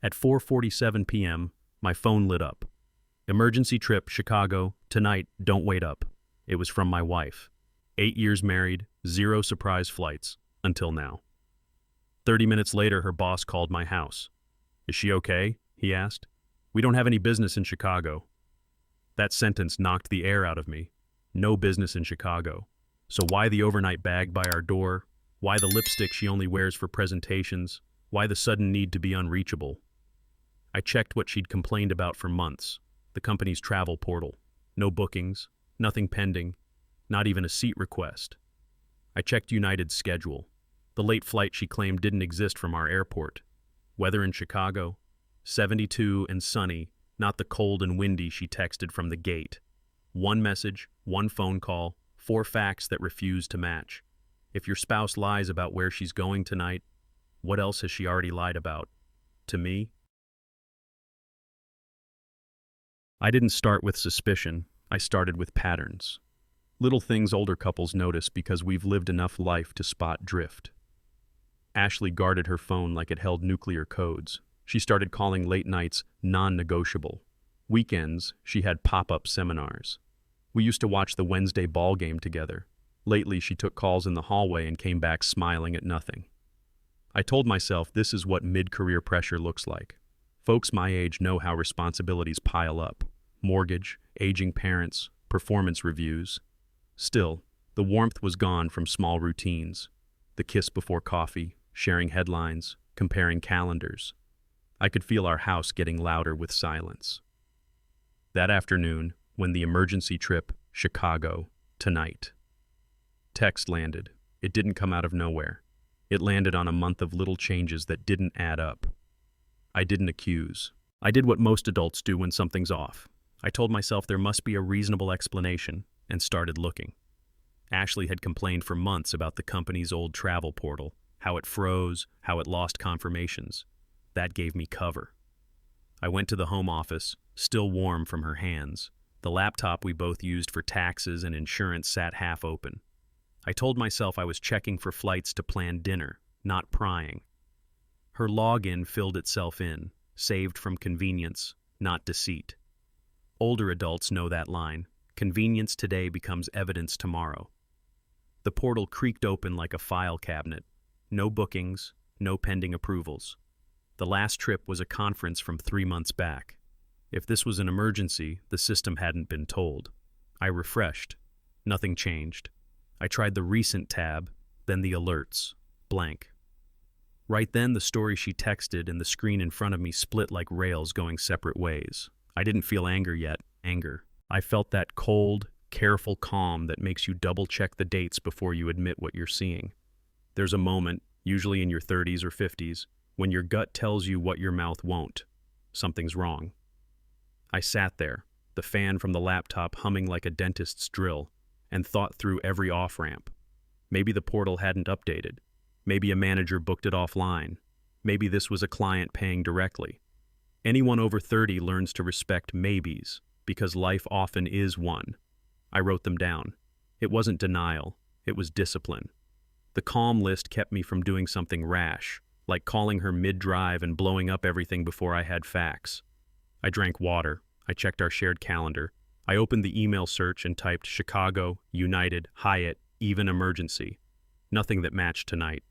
At 4:47 p.m., my phone lit up. Emergency trip, Chicago, tonight, don't wait up. It was from my wife. 8 years married, 0 surprise flights, until now. 30 minutes later, her boss called my house. "Is she okay?" he asked. "We don't have any business in Chicago." That sentence knocked the air out of me. No business in Chicago. So why the overnight bag by our door? Why the lipstick she only wears for presentations? Why the sudden need to be unreachable? I checked what she'd complained about for months, the company's travel portal. No bookings, nothing pending, not even a seat request. I checked United's schedule. The late flight she claimed didn't exist from our airport. Weather in Chicago, 72 and sunny, not the cold and windy she texted from the gate. One message, one phone call, 4 facts that refuse to match. If your spouse lies about where she's going tonight, what else has she already lied about? To me? I didn't start with suspicion. I started with patterns. Little things older couples notice because we've lived enough life to spot drift. Ashley guarded her phone like it held nuclear codes. She started calling late nights non-negotiable. Weekends, she had pop-up seminars. We used to watch the Wednesday ball game together. Lately, she took calls in the hallway and came back smiling at nothing. I told myself this is what mid-career pressure looks like. Folks my age know how responsibilities pile up. Mortgage, aging parents, performance reviews. Still, the warmth was gone from small routines. The kiss before coffee, sharing headlines, comparing calendars. I could feel our house getting louder with silence. That afternoon, when the emergency trip, Chicago, tonight. Text landed. It didn't come out of nowhere. It landed on a month of little changes that didn't add up. I didn't accuse. I did what most adults do when something's off. I told myself there must be a reasonable explanation, and started looking. Ashley had complained for months about the company's old travel portal, how it froze, how it lost confirmations. That gave me cover. I went to the home office, still warm from her hands. The laptop we both used for taxes and insurance sat half open. I told myself I was checking for flights to plan dinner, not prying. Her login filled itself in, saved from convenience, not deceit. Older adults know that line. Convenience today becomes evidence tomorrow. The portal creaked open like a file cabinet. No bookings, no pending approvals. The last trip was a conference from 3 months back. If this was an emergency, the system hadn't been told. I refreshed. Nothing changed. I tried the recent tab, then the alerts. Blank. Right then, the story she texted and the screen in front of me split like rails going separate ways. I didn't feel anger yet. Anger. I felt that cold, careful calm that makes you double-check the dates before you admit what you're seeing. There's a moment, usually in your 30s or 50s, when your gut tells you what your mouth won't. Something's wrong. I sat there, the fan from the laptop humming like a dentist's drill, and thought through every off-ramp. Maybe the portal hadn't updated. Maybe a manager booked it offline. Maybe this was a client paying directly. Anyone over 30 learns to respect maybes, because life often is one. I wrote them down. It wasn't denial, it was discipline. The calm list kept me from doing something rash, like calling her mid-drive and blowing up everything before I had facts. I drank water. I checked our shared calendar. I opened the email search and typed Chicago, United, Hyatt, even emergency. Nothing that matched tonight.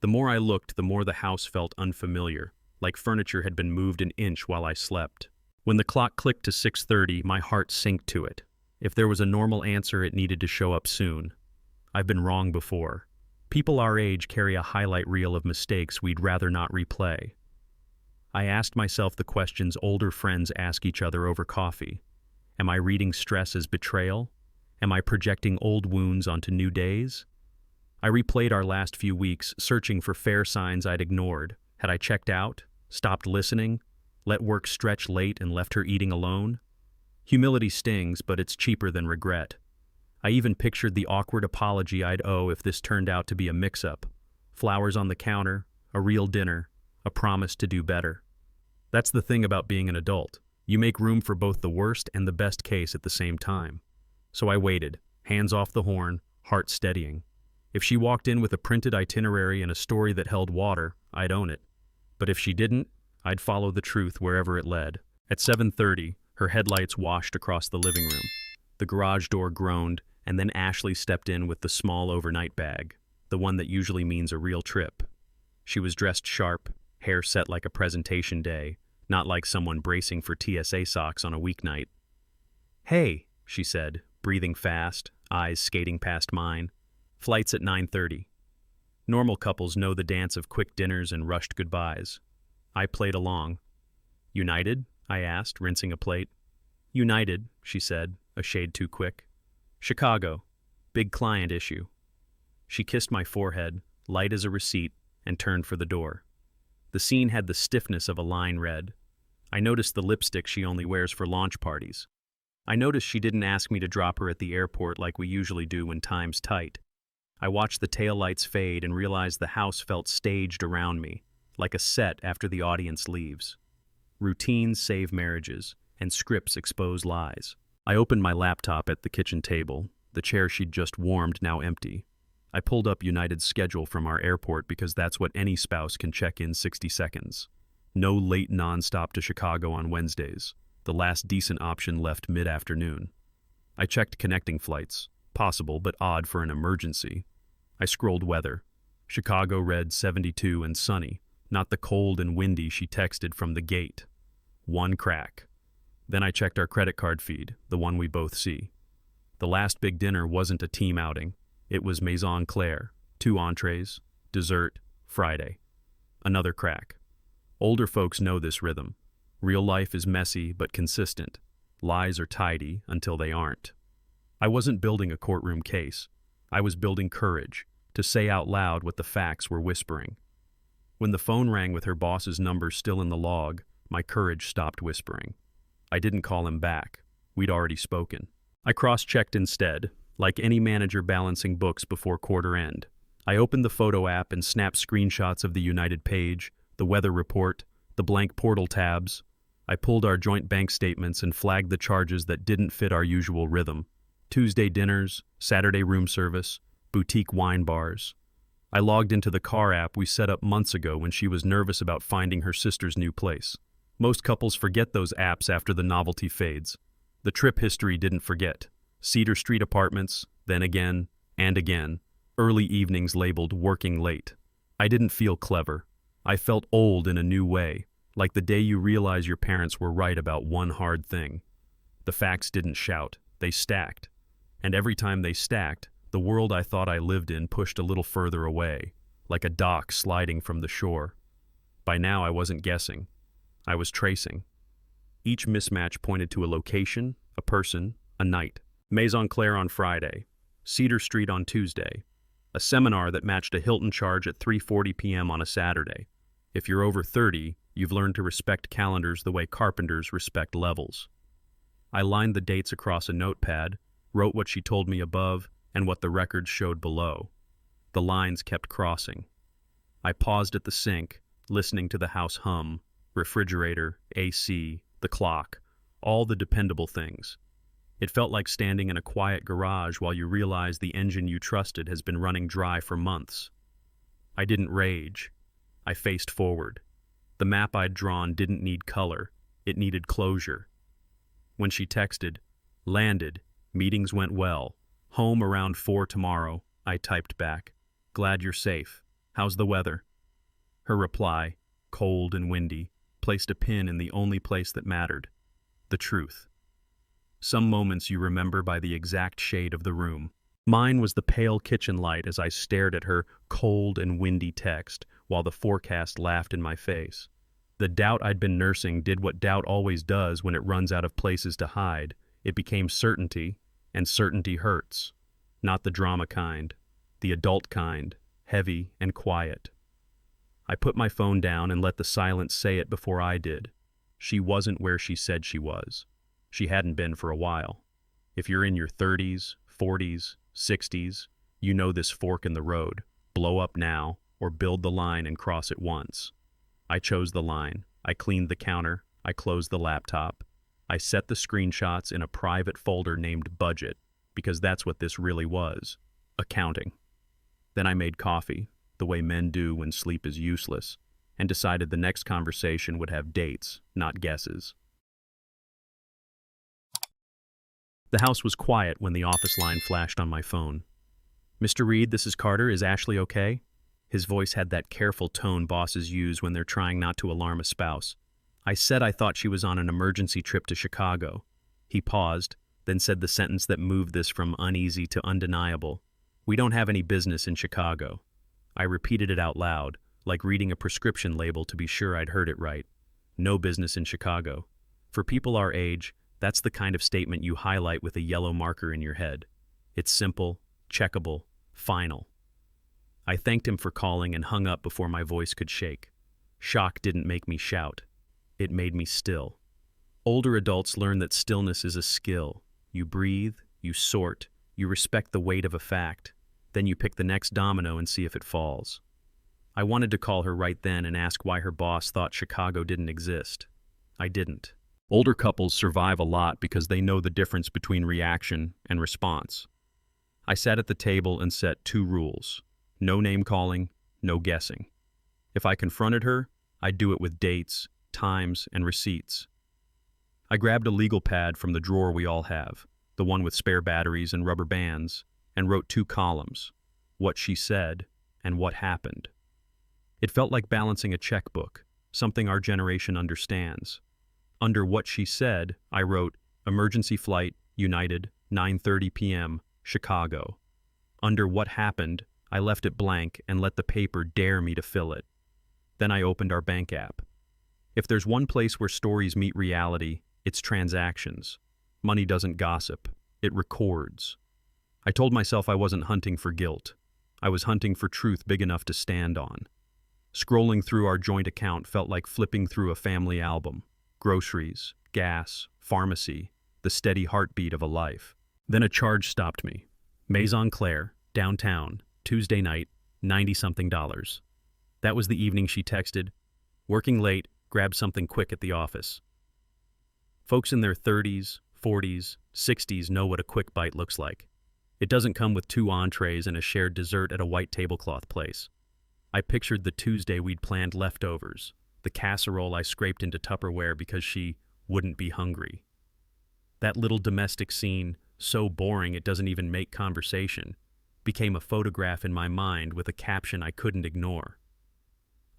The more I looked, the more the house felt unfamiliar, like furniture had been moved an inch while I slept. When the clock clicked to 6:30, my heart sank to it. If there was a normal answer, it needed to show up soon. I've been wrong before. People our age carry a highlight reel of mistakes we'd rather not replay. I asked myself the questions older friends ask each other over coffee. Am I reading stress as betrayal? Am I projecting old wounds onto new days? I replayed our last few weeks, searching for fair signs I'd ignored. Had I checked out? Stopped listening? Let work stretch late and left her eating alone? Humility stings, but it's cheaper than regret. I even pictured the awkward apology I'd owe if this turned out to be a mix-up. Flowers on the counter, a real dinner, a promise to do better. That's the thing about being an adult. You make room for both the worst and the best case at the same time. So I waited, hands off the horn, heart steadying. If she walked in with a printed itinerary and a story that held water, I'd own it. But if she didn't, I'd follow the truth wherever it led. At 7:30, her headlights washed across the living room. The garage door groaned, and then Ashley stepped in with the small overnight bag, the one that usually means a real trip. She was dressed sharp, hair set like a presentation day, not like someone bracing for TSA socks on a weeknight. "Hey," she said, breathing fast, eyes skating past mine. "Flight's at 9:30. Normal couples know the dance of quick dinners and rushed goodbyes. I played along. "United?" I asked, rinsing a plate. "United," she said, a shade too quick. "Chicago. Big client issue." She kissed my forehead, light as a receipt, and turned for the door. The scene had the stiffness of a line read. I noticed the lipstick she only wears for launch parties. I noticed she didn't ask me to drop her at the airport like we usually do when time's tight. I watched the taillights fade and realized the house felt staged around me, like a set after the audience leaves. Routines save marriages, and scripts expose lies. I opened my laptop at the kitchen table, the chair she'd just warmed now empty. I pulled up United's schedule from our airport because that's what any spouse can check in 60 seconds. No late nonstop to Chicago on Wednesdays. The last decent option left mid-afternoon. I checked connecting flights. Possible, but odd for an emergency. I scrolled weather. Chicago read 72 and sunny, not the cold and windy she texted from the gate. One crack. Then I checked our credit card feed, the one we both see. The last big dinner wasn't a team outing. It was Maison Claire, 2 entrees, dessert, Friday. Another crack. Older folks know this rhythm. Real life is messy but consistent. Lies are tidy until they aren't. I wasn't building a courtroom case. I was building courage, to say out loud what the facts were whispering. When the phone rang with her boss's number still in the log, my courage stopped whispering. I didn't call him back. We'd already spoken. I cross-checked instead, like any manager balancing books before quarter end. I opened the photo app and snapped screenshots of the United page, the weather report, the blank portal tabs. I pulled our joint bank statements and flagged the charges that didn't fit our usual rhythm. Tuesday dinners, Saturday room service, boutique wine bars. I logged into the car app we set up months ago when she was nervous about finding her sister's new place. Most couples forget those apps after the novelty fades. The trip history didn't forget. Cedar Street apartments, then again, and again. Early evenings labeled working late. I didn't feel clever. I felt old in a new way, like the day you realize your parents were right about one hard thing. The facts didn't shout, they stacked. And every time they stacked, the world I thought I lived in pushed a little further away, like a dock sliding from the shore. By now I wasn't guessing. I was tracing. Each mismatch pointed to a location, a person, a night. Maison Claire on Friday, Cedar Street on Tuesday, a seminar that matched a Hilton charge at 3:40 p.m. on a Saturday. If you're over 30, you've learned to respect calendars the way carpenters respect levels. I lined the dates across a notepad, wrote what she told me above and what the records showed below. The lines kept crossing. I paused at the sink, listening to the house hum, refrigerator, AC, the clock, all the dependable things. It felt like standing in a quiet garage while you realize the engine you trusted has been running dry for months. I didn't rage. I faced forward. The map I'd drawn didn't need color. It needed closure. When she texted, "Landed, meetings went well, home around 4 tomorrow," I typed back, "Glad you're safe. How's the weather?" Her reply, cold and windy, placed a pin in the only place that mattered, the truth. Some moments you remember by the exact shade of the room. Mine was the pale kitchen light as I stared at her cold and windy text while the forecast laughed in my face. The doubt I'd been nursing did what doubt always does when it runs out of places to hide. It became certainty, and certainty hurts. Not the drama kind, the adult kind, heavy and quiet. I put my phone down and let the silence say it before I did. She wasn't where she said she was. She hadn't been for a while. If you're in your 30s, 40s, 60s, you know this fork in the road. Blow up now, or build the line and cross it once. I chose the line. I cleaned the counter. I closed the laptop. I set the screenshots in a private folder named Budget, because that's what this really was, accounting. Then I made coffee, the way men do when sleep is useless, and decided the next conversation would have dates, not guesses. The house was quiet when the office line flashed on my phone. "Mr. Reed, this is Carter. Is Ashley okay?" His voice had that careful tone bosses use when they're trying not to alarm a spouse. I said I thought she was on an emergency trip to Chicago. He paused, then said the sentence that moved this from uneasy to undeniable. "We don't have any business in Chicago." I repeated it out loud, like reading a prescription label to be sure I'd heard it right. No business in Chicago. For people our age, that's the kind of statement you highlight with a yellow marker in your head. It's simple, checkable, final. I thanked him for calling and hung up before my voice could shake. Shock didn't make me shout. It made me still. Older adults learn that stillness is a skill. You breathe, you sort, you respect the weight of a fact. Then you pick the next domino and see if it falls. I wanted to call her right then and ask why her boss thought Chicago didn't exist. I didn't. Older couples survive a lot because they know the difference between reaction and response. I sat at the table and set 2 rules. No name calling, no guessing. If I confronted her, I'd do it with dates, times, and receipts. I grabbed a legal pad from the drawer we all have, the one with spare batteries and rubber bands, and wrote 2 columns, what she said and what happened. It felt like balancing a checkbook, something our generation understands. Under what she said, I wrote, "Emergency flight, United, 9:30 p.m., Chicago." Under what happened, I left it blank and let the paper dare me to fill it. Then I opened our bank app. If there's one place where stories meet reality, it's transactions. Money doesn't gossip, it records. I told myself I wasn't hunting for guilt. I was hunting for truth big enough to stand on. Scrolling through our joint account felt like flipping through a family album. Groceries, gas, pharmacy, the steady heartbeat of a life. Then a charge stopped me. Maison Claire, downtown, Tuesday night, $90-something. That was the evening she texted, "Working late, grab something quick at the office." Folks in their 30s, 40s, 60s know what a quick bite looks like. It doesn't come with 2 entrees and a shared dessert at a white tablecloth place. I pictured the Tuesday we'd planned leftovers, the casserole I scraped into Tupperware because she wouldn't be hungry. That little domestic scene, so boring it doesn't even make conversation, became a photograph in my mind with a caption I couldn't ignore.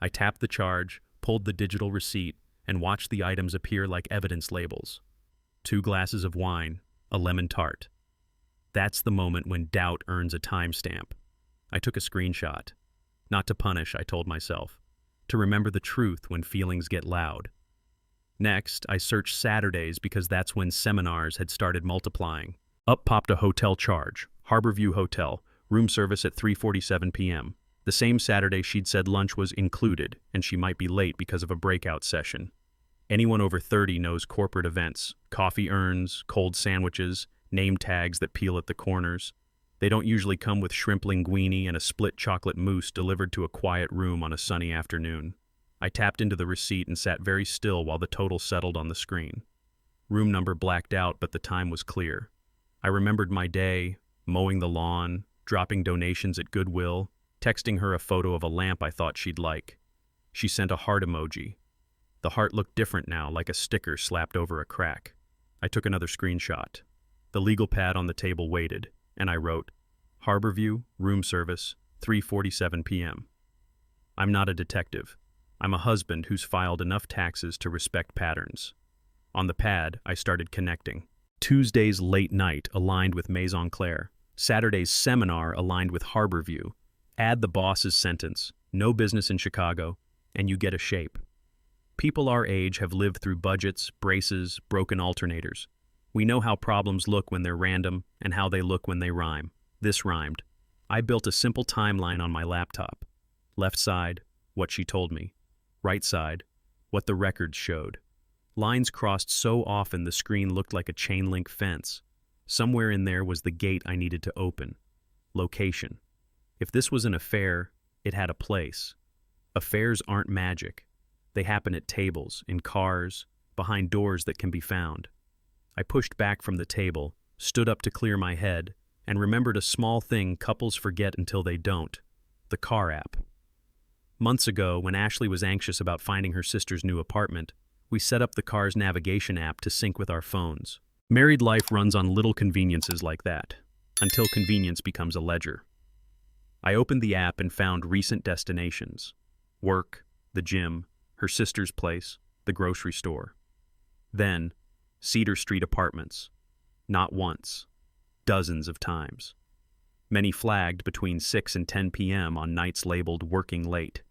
I tapped the charge, pulled the digital receipt, and watched the items appear like evidence labels. 2 glasses of wine, a lemon tart. That's the moment when doubt earns a timestamp. I took a screenshot. Not to punish, I told myself. To remember the truth when feelings get loud. Next, I searched Saturdays because that's when seminars had started multiplying. Up popped a hotel charge, Harborview Hotel, room service at 3:47 p.m. The same Saturday she'd said lunch was included, and she might be late because of a breakout session. Anyone over 30 knows corporate events, coffee urns, cold sandwiches, name tags that peel at the corners. They don't usually come with shrimp linguine and a split chocolate mousse delivered to a quiet room on a sunny afternoon. I tapped into the receipt and sat very still while the total settled on the screen. Room number blacked out, but the time was clear. I remembered my day, mowing the lawn, dropping donations at Goodwill, texting her a photo of a lamp I thought she'd like. She sent a heart emoji. The heart looked different now, like a sticker slapped over a crack. I took another screenshot. The legal pad on the table waited, and I wrote, "Harborview, room service, 3:47 p.m. I'm not a detective. I'm a husband who's filed enough taxes to respect patterns." On the pad, I started connecting. Tuesday's late night aligned with Maison Claire. Saturday's seminar aligned with Harborview. Add the boss's sentence, "No business in Chicago," and you get a shape. People our age have lived through budgets, braces, broken alternators. We know how problems look when they're random and how they look when they rhyme. This rhymed. I built a simple timeline on my laptop. Left side, what she told me. Right side, what the records showed. Lines crossed so often the screen looked like a chain link fence. Somewhere in there was the gate I needed to open. Location. If this was an affair, it had a place. Affairs aren't magic. They happen at tables, in cars, behind doors that can be found. I pushed back from the table, stood up to clear my head, and remembered a small thing couples forget until they don't: the car app. Months ago, when Ashley was anxious about finding her sister's new apartment, we set up the car's navigation app to sync with our phones. Married life runs on little conveniences like that, until convenience becomes a ledger. I opened the app and found recent destinations: work, the gym, her sister's place, the grocery store. Then, Cedar Street apartments. Not once, dozens of times. Many flagged between 6 and 10 p.m. on nights labeled working late.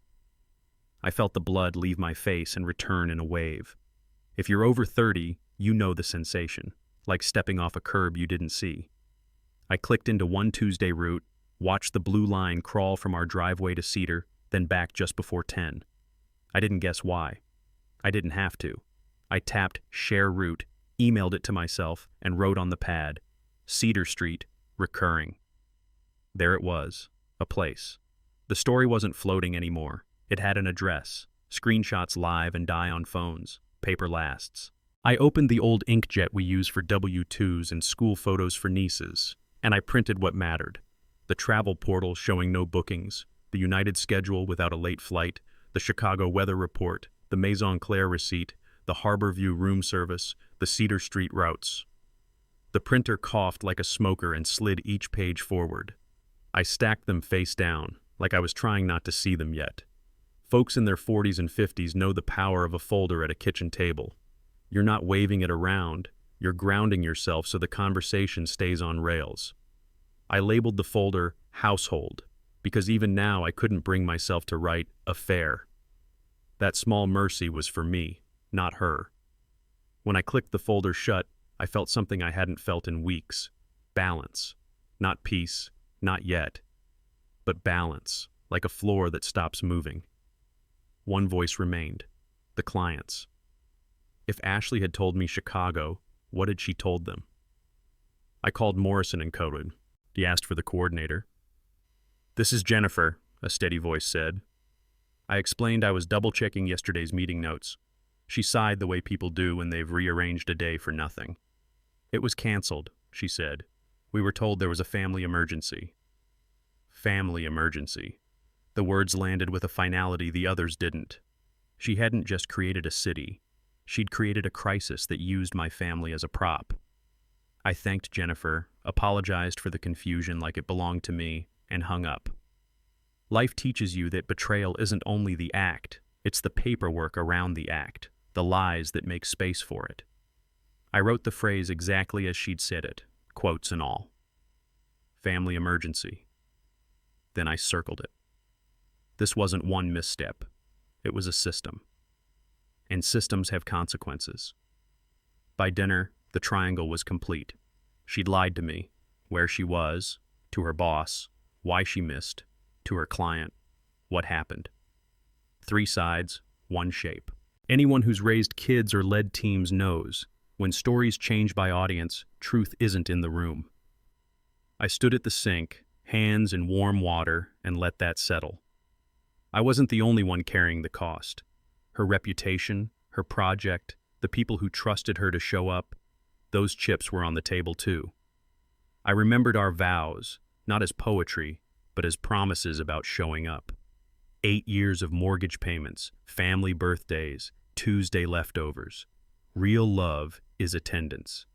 I felt the blood leave my face and return in a wave. If you're over 30, you know the sensation, like stepping off a curb you didn't see. I clicked into one Tuesday route, watched the blue line crawl from our driveway to Cedar, then back just before 10. I didn't guess why. I didn't have to. I tapped Share Route, emailed it to myself, and wrote on the pad, Cedar Street, recurring. There it was, a place. The story wasn't floating anymore. It had an address, screenshots live and die on phones, paper lasts. I opened the old inkjet we use for W-2s and school photos for nieces, and I printed what mattered. The travel portal showing no bookings, the United schedule without a late flight, the Chicago weather report, the Maison Claire receipt, the Harbor View room service, the Cedar Street routes. The printer coughed like a smoker and slid each page forward. I stacked them face down, like I was trying not to see them yet. Folks in their 40s and 50s know the power of a folder at a kitchen table. You're not waving it around, you're grounding yourself so the conversation stays on rails. I labeled the folder Household, because even now I couldn't bring myself to write Affair. That small mercy was for me, not her. When I clicked the folder shut, I felt something I hadn't felt in weeks. Balance. Not peace, not yet. But balance, like a floor that stops moving. One voice remained, the client's. If Ashley had told me Chicago, what had she told them? I called Morrison and coded. He asked for the coordinator. "This is Jennifer," a steady voice said. I explained I was double-checking yesterday's meeting notes. She sighed the way people do when they've rearranged a day for nothing. "It was canceled," she said. "We were told there was a family emergency." Family emergency. The words landed with a finality the others didn't. She hadn't just created a city. She'd created a crisis that used my family as a prop. I thanked Jennifer, apologized for the confusion like it belonged to me, and hung up. Life teaches you that betrayal isn't only the act, it's the paperwork around the act, the lies that make space for it. I wrote the phrase exactly as she'd said it, quotes and all. Family emergency. Then I circled it. This wasn't one misstep. It was a system. And systems have consequences. By dinner, the triangle was complete. She'd lied to me, where she was, to her boss, why she missed, to her client, what happened. 3 sides, 1 shape. Anyone who's raised kids or led teams knows, when stories change by audience, truth isn't in the room. I stood at the sink, hands in warm water, and let that settle. I wasn't the only one carrying the cost. Her reputation, her project, the people who trusted her to show up, those chips were on the table too. I remembered our vows, not as poetry, but as promises about showing up. 8 years of mortgage payments, family birthdays, Tuesday leftovers. Real love is attendance.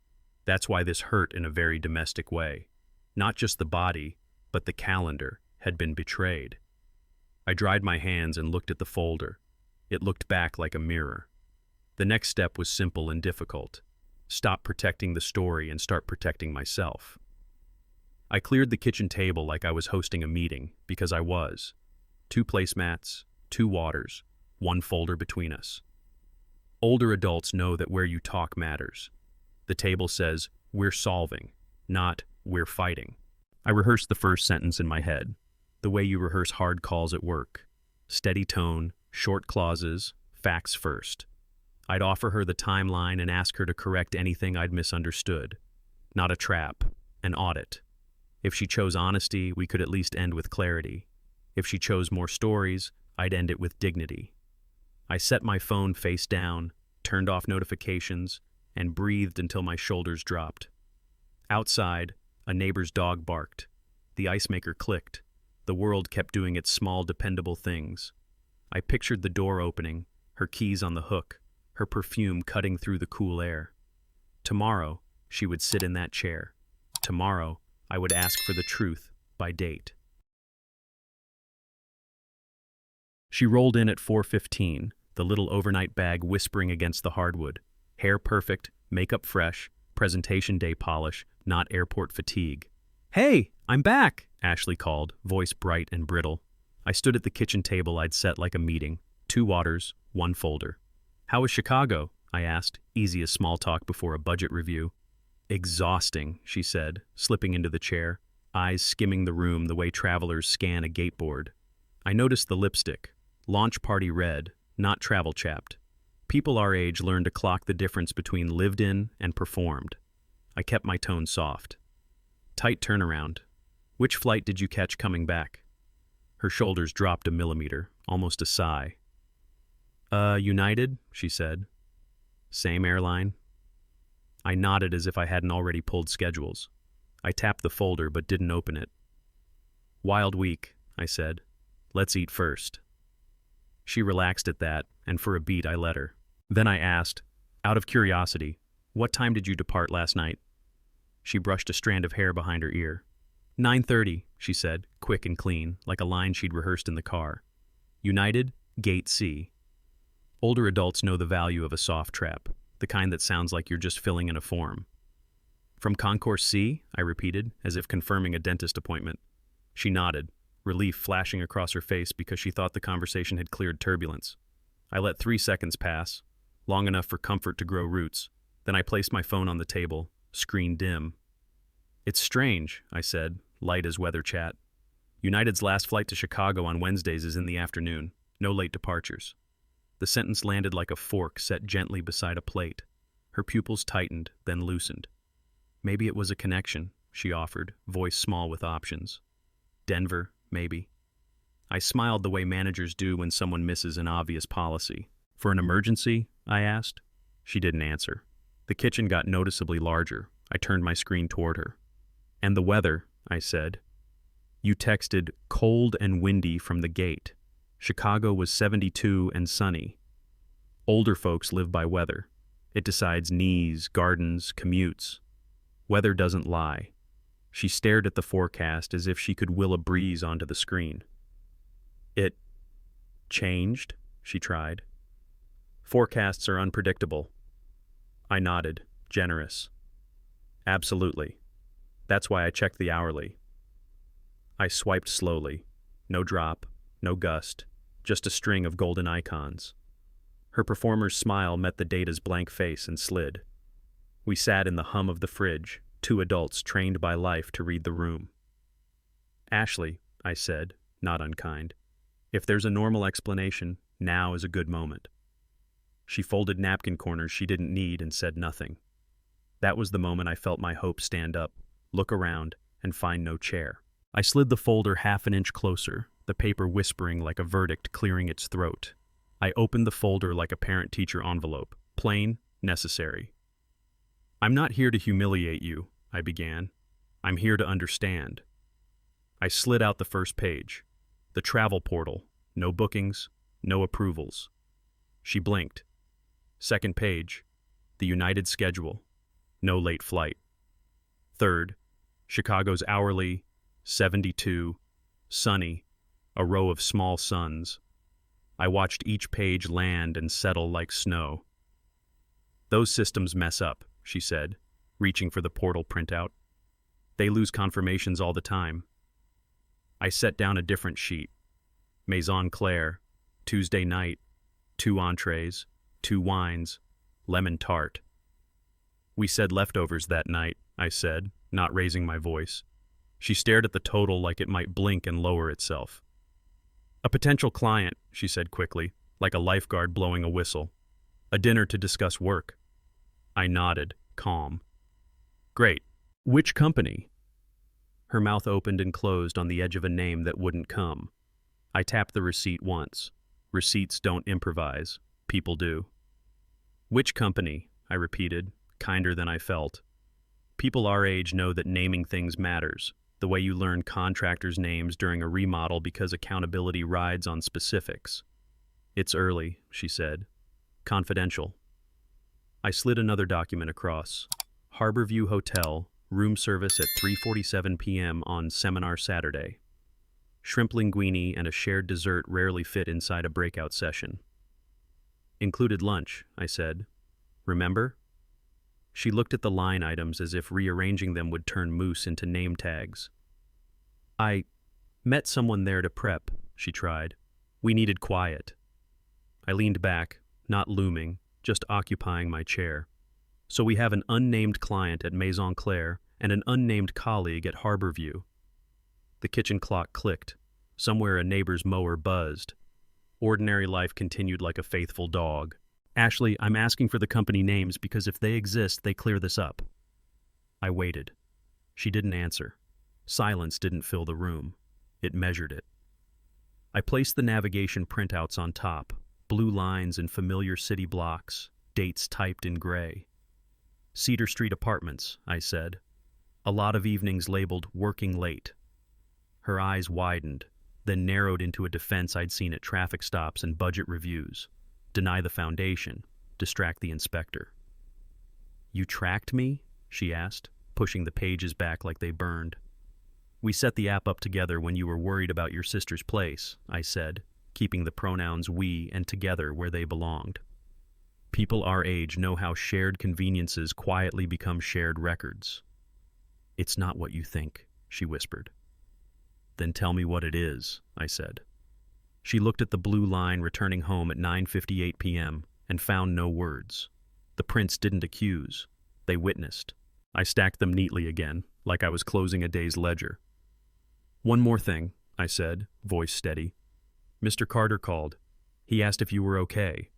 That's why this hurt in a very domestic way. Not just the body, but the calendar had been betrayed. I dried my hands and looked at the folder. It looked back like a mirror. The next step was simple and difficult. Stop protecting the story and start protecting myself. I cleared the kitchen table like I was hosting a meeting, because I was. 2 placemats, 2 waters, 1 folder between us. Older adults know that where you talk matters. The table says, "We're solving," not "we're fighting." I rehearsed the first sentence in my head, the way you rehearse hard calls at work. Steady tone, short clauses, facts first. I'd offer her the timeline and ask her to correct anything I'd misunderstood. Not a trap, an audit. If she chose honesty, we could at least end with clarity. If she chose more stories, I'd end it with dignity. I set my phone face down, turned off notifications, and breathed until my shoulders dropped. Outside, a neighbor's dog barked. The ice maker clicked. The world kept doing its small, dependable things. I pictured the door opening, her keys on the hook, her perfume cutting through the cool air. Tomorrow, she would sit in that chair. Tomorrow, I would ask for the truth by date. She rolled in at 4:15, the little overnight bag whispering against the hardwood. Hair perfect, makeup fresh, presentation day polish, not airport fatigue. "Hey, I'm back," Ashley called, voice bright and brittle. I stood at the kitchen table I'd set like a meeting. 2 waters, 1 folder. "How was Chicago?" I asked, easy as small talk before a budget review. "Exhausting," she said, slipping into the chair, eyes skimming the room the way travelers scan a gateboard. I noticed the lipstick. Launch party red, not travel chapped. People our age learn to clock the difference between lived in and performed. I kept my tone soft. "Tight turnaround. Which flight did you catch coming back?" Her shoulders dropped a millimeter, almost a sigh. United," she said. "Same airline?" I nodded as if I hadn't already pulled schedules. I tapped the folder but didn't open it. "Wild week," I said. "Let's eat first." She relaxed at that, and for a beat I let her. Then I asked, out of curiosity, "What time did you depart last night?" She brushed a strand of hair behind her ear. 9:30, she said, quick and clean, like a line she'd rehearsed in the car. "United, Gate C." Older adults know the value of a soft trap, the kind that sounds like you're just filling in a form. "From Concourse C?" I repeated, as if confirming a dentist appointment. She nodded, relief flashing across her face because she thought the conversation had cleared turbulence. I let 3 seconds pass, long enough for comfort to grow roots. Then I placed my phone on the table, screen dim. "It's strange," I said, light as weather chat. "United's last flight to Chicago on Wednesdays is in the afternoon. No late departures." The sentence landed like a fork set gently beside a plate. Her pupils tightened, then loosened. "Maybe it was a connection," she offered, voice small with options. "Denver, maybe." I smiled the way managers do when someone misses an obvious policy. "For an emergency?" I asked. She didn't answer. The kitchen got noticeably larger. I turned my screen toward her. "And the weather," I said. "You texted cold and windy from the gate. Chicago was 72 and sunny. Older folks live by weather. It decides knees, gardens, commutes. Weather doesn't lie." She stared at the forecast as if she could will a breeze onto the screen. "It changed?" she tried. "Forecasts are unpredictable." I nodded, generous. "Absolutely. That's why I checked the hourly." I swiped slowly. No drop, no gust, just a string of golden icons. Her performer's smile met the data's blank face and slid. We sat in the hum of the fridge, 2 adults trained by life to read the room. "Ashley," I said, not unkind, "if there's a normal explanation, now is a good moment." She folded napkin corners she didn't need and said nothing. That was the moment I felt my hope stand up, look around, and find no chair. I slid the folder half an inch closer, the paper whispering like a verdict clearing its throat. I opened the folder like a parent-teacher envelope, plain, necessary. "I'm not here to humiliate you," I began. "I'm here to understand." I slid out the first page. The travel portal, no bookings, no approvals. She blinked. Second page, the United schedule, no late flight. Third, Chicago's hourly, 72, sunny, a row of small suns. I watched each page land and settle like snow. "Those systems mess up," she said, reaching for the portal printout. "They lose confirmations all the time." I set down a different sheet. Maison Claire, Tuesday night, 2 entrees, 2 wines, lemon tart. "We said leftovers that night," I said, not raising my voice. She stared at the total like it might blink and lower itself. "A potential client," she said quickly, like a lifeguard blowing a whistle. "A dinner to discuss work." I nodded, calm. "Great. Which company?" Her mouth opened and closed on the edge of a name that wouldn't come. I tapped the receipt once. Receipts don't improvise. People do. "Which company?" I repeated, kinder than I felt. People our age know that naming things matters, the way you learn contractors' names during a remodel because accountability rides on specifics. It's early, she said. Confidential. I slid another document across. Harborview Hotel, room service at 3:47 p.m. on seminar Saturday. Shrimp linguine and a shared dessert rarely fit inside a breakout session. Included lunch, I said. Remember? She looked at the line items as if rearranging them would turn moose into name tags. I met someone there to prep, she tried. We needed quiet. I leaned back, not looming, just occupying my chair. So we have an unnamed client at Maison Claire and an unnamed colleague at Harborview. The kitchen clock clicked. Somewhere a neighbor's mower buzzed. Ordinary life continued like a faithful dog. Ashley, I'm asking for the company names because if they exist, they clear this up. I waited. She didn't answer. Silence didn't fill the room. It measured it. I placed the navigation printouts on top, blue lines in familiar city blocks, dates typed in gray. Cedar Street Apartments, I said. A lot of evenings labeled working late. Her eyes widened, then narrowed into a defense I'd seen at traffic stops and budget reviews. Deny the foundation, distract the inspector. You tracked me? She asked, pushing the pages back like they burned. We set the app up together when you were worried about your sister's place, I said, keeping the pronouns we and together where they belonged. People our age know how shared conveniences quietly become shared records. It's not what you think, she whispered. Then tell me what it is, I said. She looked at the blue line returning home at 9:58 p.m. and found no words. The prints didn't accuse. They witnessed. I stacked them neatly again, like I was closing a day's ledger. One more thing, I said, voice steady. Mr. Carter called. He asked if you were okay.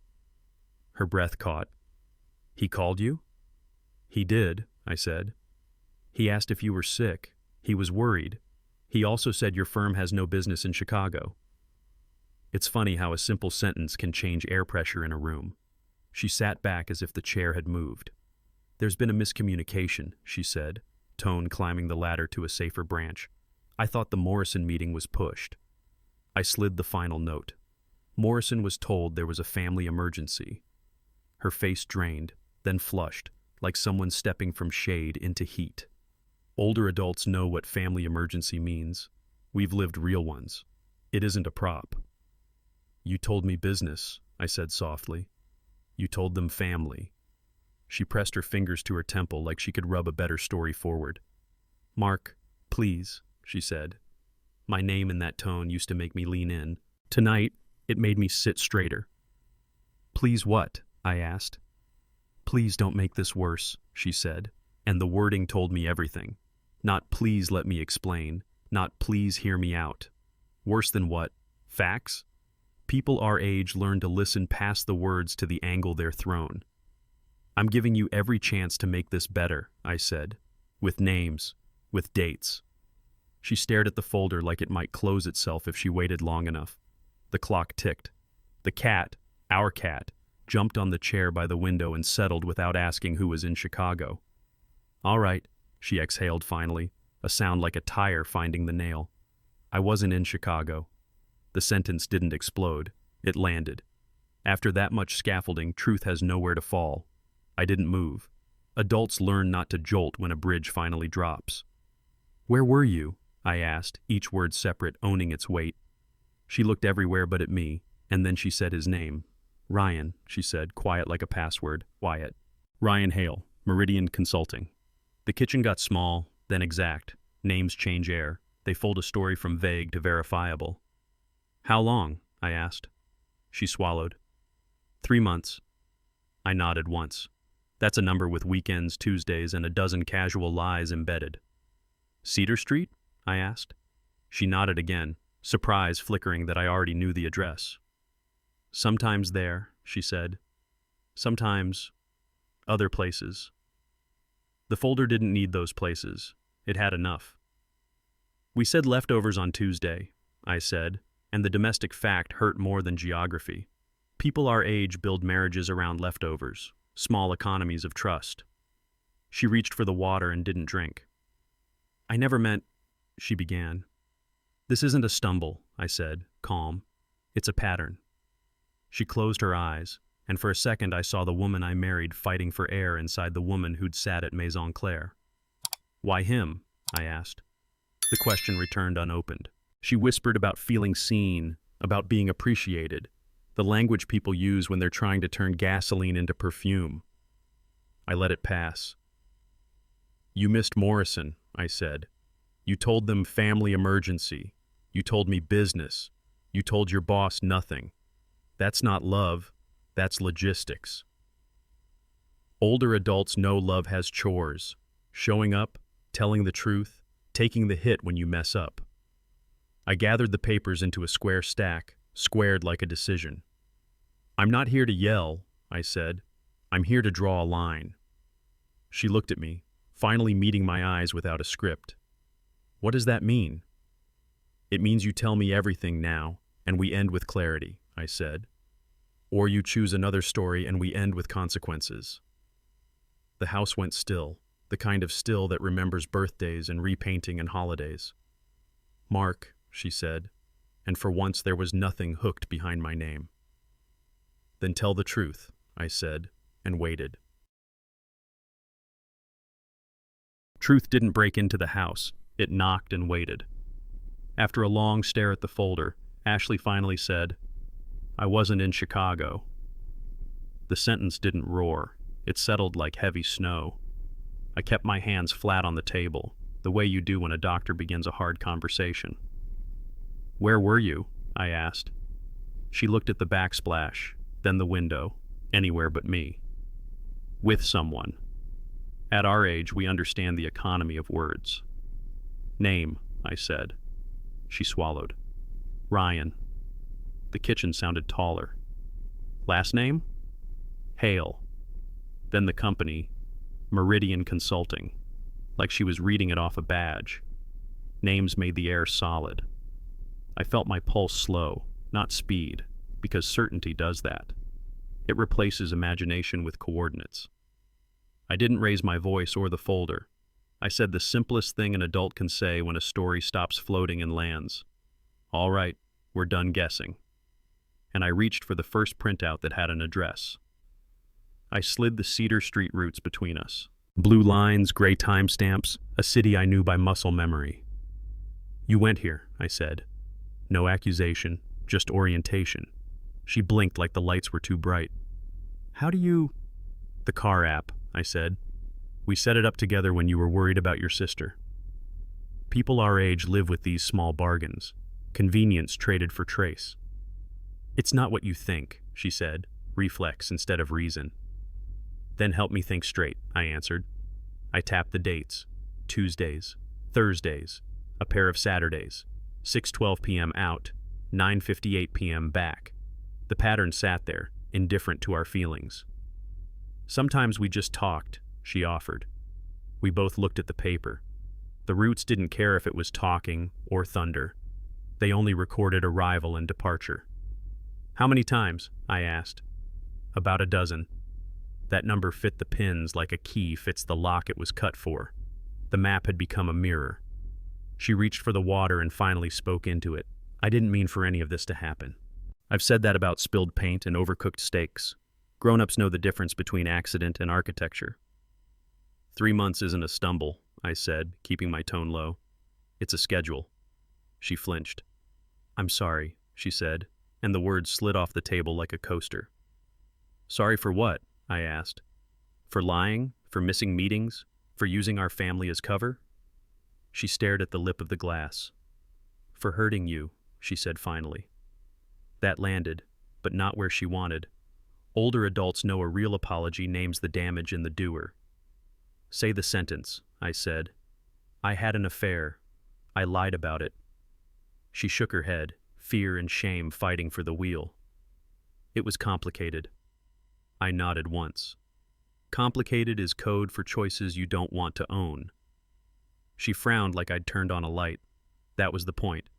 Her breath caught. He called you? He did, I said. He asked if you were sick. He was worried. He also said your firm has no business in Chicago. It's funny how a simple sentence can change air pressure in a room. She sat back as if the chair had moved. There's been a miscommunication, she said, tone climbing the ladder to a safer branch. I thought the Morrison meeting was pushed. I slid the final note. Morrison was told there was a family emergency. Her face drained, then flushed, like someone stepping from shade into heat. Older adults know what family emergency means. We've lived real ones. It isn't a prop. You told me business, I said softly. You told them family. She pressed her fingers to her temple like she could rub a better story forward. Mark, please, she said. My name in that tone used to make me lean in. Tonight, it made me sit straighter. Please what? I asked. Please don't make this worse, she said, and the wording told me everything. Not please let me explain, not please hear me out. Worse than what? Facts? People our age learn to listen past the words to the angle they're thrown. I'm giving you every chance to make this better, I said, with names, with dates. She stared at the folder like it might close itself if she waited long enough. The clock ticked. The cat, our cat, jumped on the chair by the window and settled without asking who was in Chicago. All right, she exhaled finally, a sound like a tire finding the nail. I wasn't in Chicago. The sentence didn't explode. It landed. After that much scaffolding, truth has nowhere to fall. I didn't move. Adults learn not to jolt when a bridge finally drops. Where were you? I asked, each word separate, owning its weight. She looked everywhere but at me, and then she said his name. Ryan, she said, quiet like a password. Wyatt. Ryan Hale, Meridian Consulting. The kitchen got small, then exact. Names change air. They fold a story from vague to verifiable. How long? I asked. She swallowed. 3 months. I nodded once. That's a number with weekends, Tuesdays, and a dozen casual lies embedded. Cedar Street? I asked. She nodded again, surprise flickering that I already knew the address. Sometimes there, she said. Sometimes other places. The folder didn't need those places. It had enough. We said leftovers on Tuesday, I said, and the domestic fact hurt more than geography. People our age build marriages around leftovers, small economies of trust. She reached for the water and didn't drink. I never meant, she began. This isn't a stumble, I said, calm. It's a pattern. She closed her eyes, and for a second I saw the woman I married fighting for air inside the woman who'd sat at Maison Claire. "Why him?" I asked. The question returned unopened. She whispered about feeling seen, about being appreciated, the language people use when they're trying to turn gasoline into perfume. I let it pass. "You missed Morrison," I said. "You told them family emergency. You told me business. You told your boss nothing. That's not love, that's logistics." Older adults know love has chores. Showing up, telling the truth, taking the hit when you mess up. I gathered the papers into a square stack, squared like a decision. "I'm not here to yell," I said. "I'm here to draw a line." She looked at me, finally meeting my eyes without a script. "What does that mean?" "It means you tell me everything now, and we end with clarity," I said. "Or you choose another story and we end with consequences." The house went still, the kind of still that remembers birthdays and repainting and holidays. "Mark," she said, and for once there was nothing hooked behind my name. "Then tell the truth," I said, and waited. Truth didn't break into the house. It knocked and waited. After a long stare at the folder, Ashley finally said, "I wasn't in Chicago." The sentence didn't roar. It settled like heavy snow. I kept my hands flat on the table, the way you do when a doctor begins a hard conversation. "Where were you?" I asked. She looked at the backsplash, then the window, anywhere but me. "With someone." At our age, we understand the economy of words. "Name," I said. She swallowed. "Ryan." The kitchen sounded taller. "Last name?" "Hale." Then the company, Meridian Consulting, like she was reading it off a badge. Names made the air solid. I felt my pulse slow, not speed, because certainty does that. It replaces imagination with coordinates. I didn't raise my voice or the folder. I said the simplest thing an adult can say when a story stops floating and lands. "All right, we're done guessing." And I reached for the first printout that had an address. I slid the Cedar Street routes between us. Blue lines, gray timestamps, a city I knew by muscle memory. "You went here," I said. No accusation, just orientation. She blinked like the lights were too bright. "How do you—" "The car app," I said. "We set it up together when you were worried about your sister." People our age live with these small bargains, convenience traded for trace. "It's not what you think," she said, reflex instead of reason. "Then help me think straight," I answered. I tapped the dates. Tuesdays, Thursdays, a pair of Saturdays, 6:12 p.m. out, 9:58 p.m. back. The pattern sat there, indifferent to our feelings. "Sometimes we just talked," she offered. We both looked at the paper. The roots didn't care if it was talking or thunder. They only recorded arrival and departure. "How many times?" I asked. "About a dozen." That number fit the pins like a key fits the lock it was cut for. The map had become a mirror. She reached for the water and finally spoke into it. "I didn't mean for any of this to happen. I've said that about spilled paint and overcooked steaks. Grown-ups know the difference between accident and architecture." 3 months isn't a stumble," I said, keeping my tone low. "It's a schedule." She flinched. "I'm sorry," she said, and the words slid off the table like a coaster. "Sorry for what?" I asked. "For lying? For missing meetings? For using our family as cover?" She stared at the lip of the glass. "For hurting you," she said finally. That landed, but not where she wanted. Older adults know a real apology names the damage in the doer. "Say the sentence," I said. "I had an affair. I lied about it." She shook her head, fear and shame fighting for the wheel. "It was complicated." I nodded once. Complicated is code for choices you don't want to own. She frowned like I'd turned on a light. That was the point.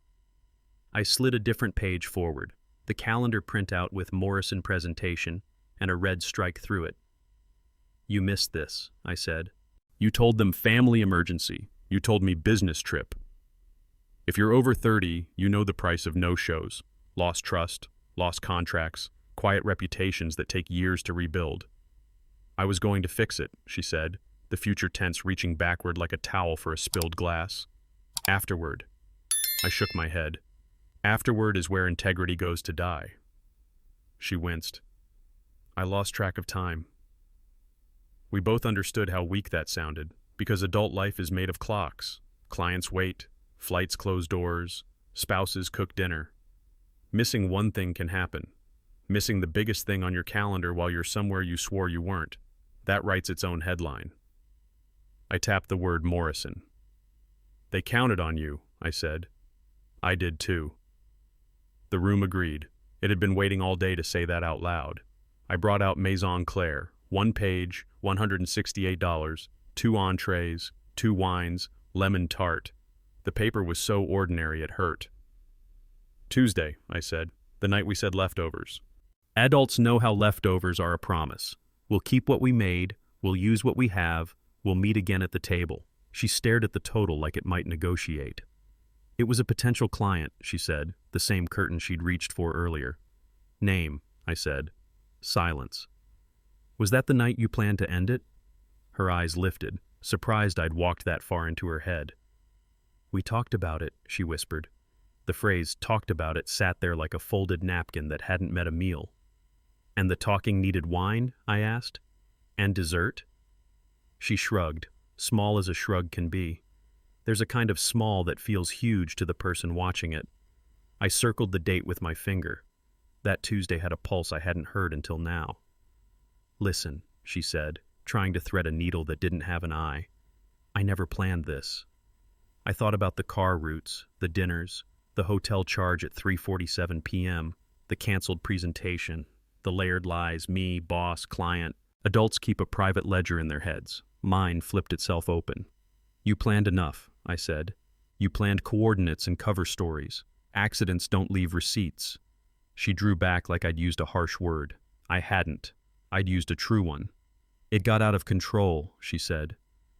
I slid a different page forward, the calendar printout with Morrison presentation and a red strike through it. "You missed this," I said. "You told them family emergency. You told me business trip. If you're over 30, you know the price of no-shows. Lost trust, lost contracts, quiet reputations that take years to rebuild. I was going to fix it, she said, the future tense reaching backward like a towel for a spilled glass. Afterward. I shook my head. Afterward is where integrity goes to die. She winced. I lost track of time. We both understood how weak that sounded, because adult life is made of clocks. Clients wait, flights close doors, spouses cook dinner. Missing one thing can happen. Missing the biggest thing on your calendar while you're somewhere you swore you weren't. That writes its own headline. I tapped the word Morrison. They counted on you, I said. I did too. The room agreed. It had been waiting all day to say that out loud. I brought out Maison Claire, 1 page, $168, 2 entrees, 2 wines, lemon tart. The paper was so ordinary it hurt. Tuesday, I said, the night we said leftovers. Adults know how leftovers are a promise. We'll keep what we made, we'll use what we have, we'll meet again at the table. She stared at the total like it might negotiate. It was a potential client, she said, the same curtain she'd reached for earlier. Name, I said. Silence. Was that the night you planned to end it? Her eyes lifted, surprised I'd walked that far into her head. We talked about it, she whispered. The phrase talked about it sat there like a folded napkin that hadn't met a meal. And the talking needed wine? I asked. And dessert? She shrugged, small as a shrug can be. There's a kind of small that feels huge to the person watching it. I circled the date with my finger. That Tuesday had a pulse I hadn't heard until now. Listen, she said, trying to thread a needle that didn't have an eye. I never planned this. I thought about the car routes, the dinners, the hotel charge at 3:47 p.m., the canceled presentation, the layered lies, me, boss, client. Adults keep a private ledger in their heads. Mine flipped itself open. You planned enough, I said. You planned coordinates and cover stories. Accidents don't leave receipts. She drew back like I'd used a harsh word. I hadn't. I'd used a true one. It got out of control, she said.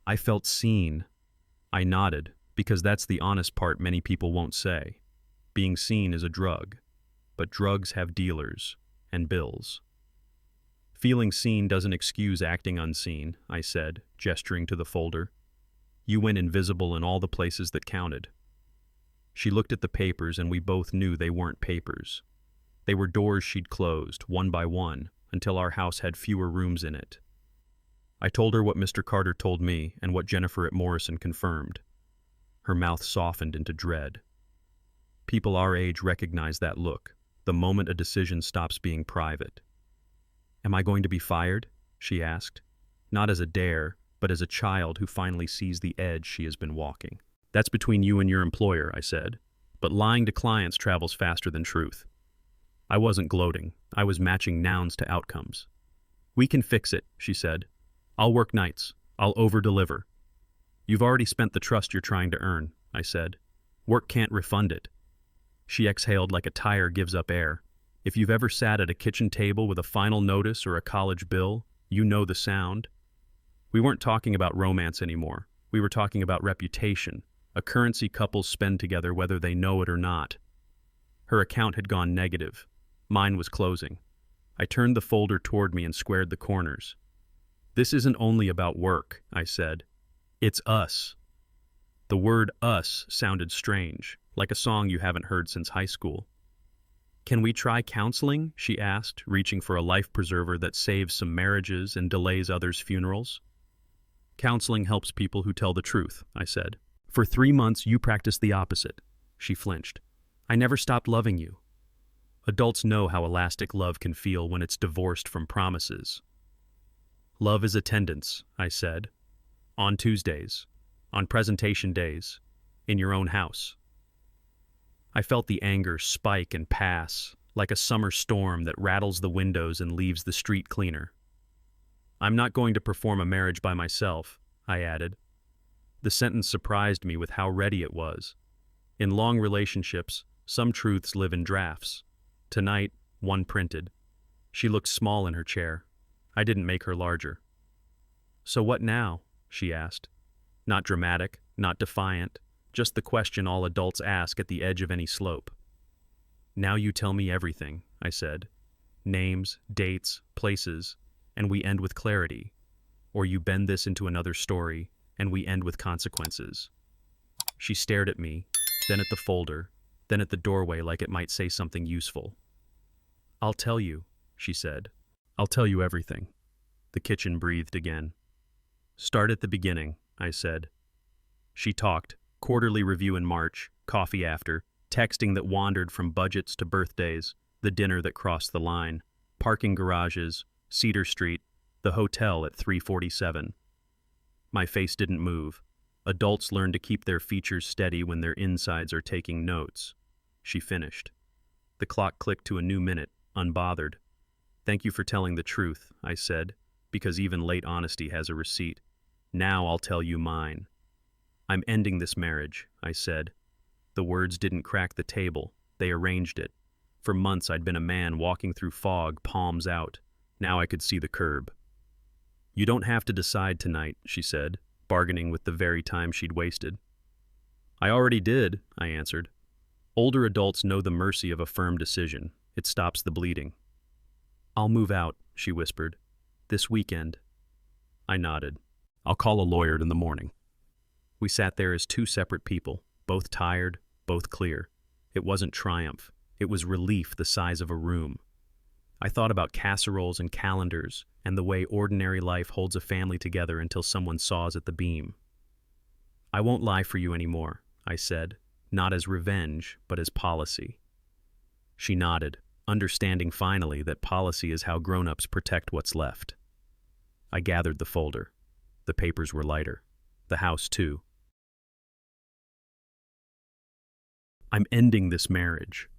I felt seen. I nodded, because that's the honest part many people won't say. Being seen is a drug, but drugs have dealers and bills. Feeling seen doesn't excuse acting unseen, I said, gesturing to the folder. You went invisible in all the places that counted. She looked at the papers and we both knew they weren't papers. They were doors she'd closed, one by one, until our house had fewer rooms in it. I told her what Mr. Carter told me and what Jennifer at Morrison confirmed. Her mouth softened into dread. People our age recognize that look, the moment a decision stops being private. Am I going to be fired? She asked. Not as a dare, but as a child who finally sees the edge she has been walking. That's between you and your employer, I said. But lying to clients travels faster than truth. I wasn't gloating. I was matching nouns to outcomes. We can fix it, she said. I'll work nights. I'll over-deliver. You've already spent the trust you're trying to earn, I said. Work can't refund it. She exhaled like a tire gives up air. If you've ever sat at a kitchen table with a final notice or a college bill, you know the sound. We weren't talking about romance anymore. We were talking about reputation, a currency couples spend together whether they know it or not. Her account had gone negative. Mine was closing. I turned the folder toward me and squared the corners. This isn't only about work, I said. It's us. The word us sounded strange, like a song you haven't heard since high school. Can we try counseling? She asked, reaching for a life preserver that saves some marriages and delays others' funerals. Counseling helps people who tell the truth, I said. For 3 months, you practiced the opposite. She flinched. I never stopped loving you. Adults know how elastic love can feel when it's divorced from promises. Love is attendance, I said. On Tuesdays, on presentation days, in your own house. I felt the anger spike and pass, like a summer storm that rattles the windows and leaves the street cleaner. I'm not going to perform a marriage by myself, I added. The sentence surprised me with how ready it was. In long relationships, some truths live in drafts. Tonight, one printed. She looked small in her chair. I didn't make her larger. So what now? She asked. Not dramatic, not defiant, just the question all adults ask at the edge of any slope. Now you tell me everything, I said. names, dates, places, and we end with clarity. Or you bend this into another story, and we end with consequences. She stared at me, then at the folder, then at the doorway like it might say something useful. "I'll tell you," she said. "I'll tell you everything." The kitchen breathed again. "Start at the beginning," I said. She talked, quarterly review in March, coffee after, texting that wandered from budgets to birthdays, the dinner that crossed the line, parking garages, Cedar Street, the hotel at 347. My face didn't move. Adults learn to keep their features steady when their insides are taking notes. She finished. The clock clicked to a new minute, unbothered. "Thank you for telling the truth," I said, because even late honesty has a receipt. "Now I'll tell you mine." "I'm ending this marriage," I said. The words didn't crack the table, they arranged it. For months I'd been a man walking through fog, palms out. Now I could see the curb. "You don't have to decide tonight," she said, bargaining with the very time she'd wasted. "I already did," I answered. Older adults know the mercy of a firm decision. It stops the bleeding. "I'll move out," she whispered. "This weekend." I nodded. "I'll call a lawyer in the morning." We sat there as two separate people, both tired, both clear. It wasn't triumph. It was relief the size of a room. I thought about casseroles and calendars and the way ordinary life holds a family together until someone saws at the beam. "I won't lie for you anymore," I said, not as revenge, but as policy. She nodded, understanding finally that policy is how grown-ups protect what's left. I gathered the folder. The papers were lighter. The house, too. "I'm ending this marriage."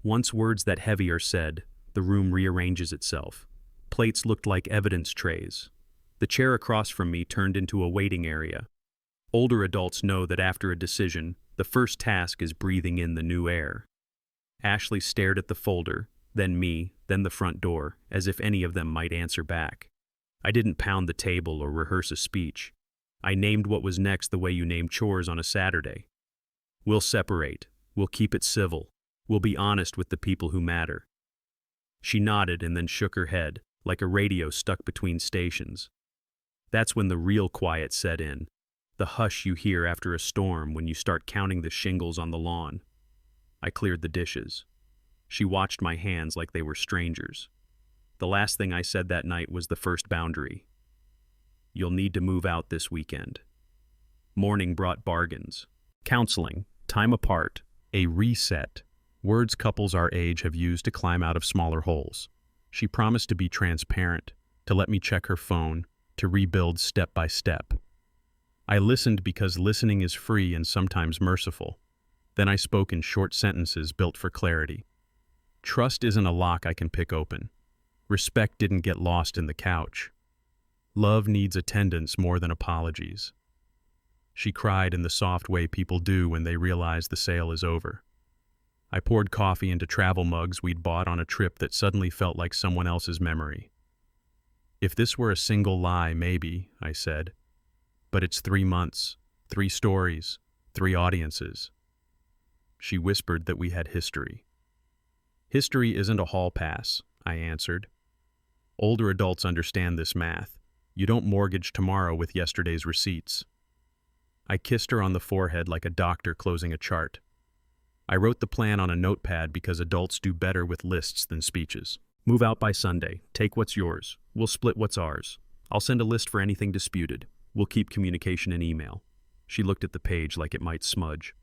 Once words that heavy are said, the room rearranges itself. Plates looked like evidence trays. The chair across from me turned into a waiting area. Older adults know that after a decision, the first task is breathing in the new air. Ashley stared at the folder, then me, then the front door, as if any of them might answer back. I didn't pound the table or rehearse a speech. I named what was next the way you name chores on a Saturday. "We'll separate. We'll keep it civil. We'll be honest with the people who matter." She nodded and then shook her head, like a radio stuck between stations. That's when the real quiet set in, the hush you hear after a storm when you start counting the shingles on the lawn. I cleared the dishes. She watched my hands like they were strangers. The last thing I said that night was the first boundary. "You'll need to move out this weekend." Morning brought bargains. Counseling, time apart, a reset. Words couples our age have used to climb out of smaller holes. She promised to be transparent, to let me check her phone, to rebuild step by step. I listened because listening is free and sometimes merciful. Then I spoke in short sentences built for clarity. Trust isn't a lock I can pick open. Respect didn't get lost in the couch. Love needs attendance more than apologies. She cried in the soft way people do when they realize the sale is over. I poured coffee into travel mugs we'd bought on a trip that suddenly felt like someone else's memory. "If this were a single lie, maybe," I said. "But it's 3 months, 3 stories, 3 audiences." She whispered that we had history. "History isn't a hall pass," I answered. Older adults understand this math. You don't mortgage tomorrow with yesterday's receipts. I kissed her on the forehead like a doctor closing a chart. I wrote the plan on a notepad because adults do better with lists than speeches. "Move out by Sunday. Take what's yours. We'll split what's ours. I'll send a list for anything disputed. We'll keep communication in email." She looked at the page like it might smudge.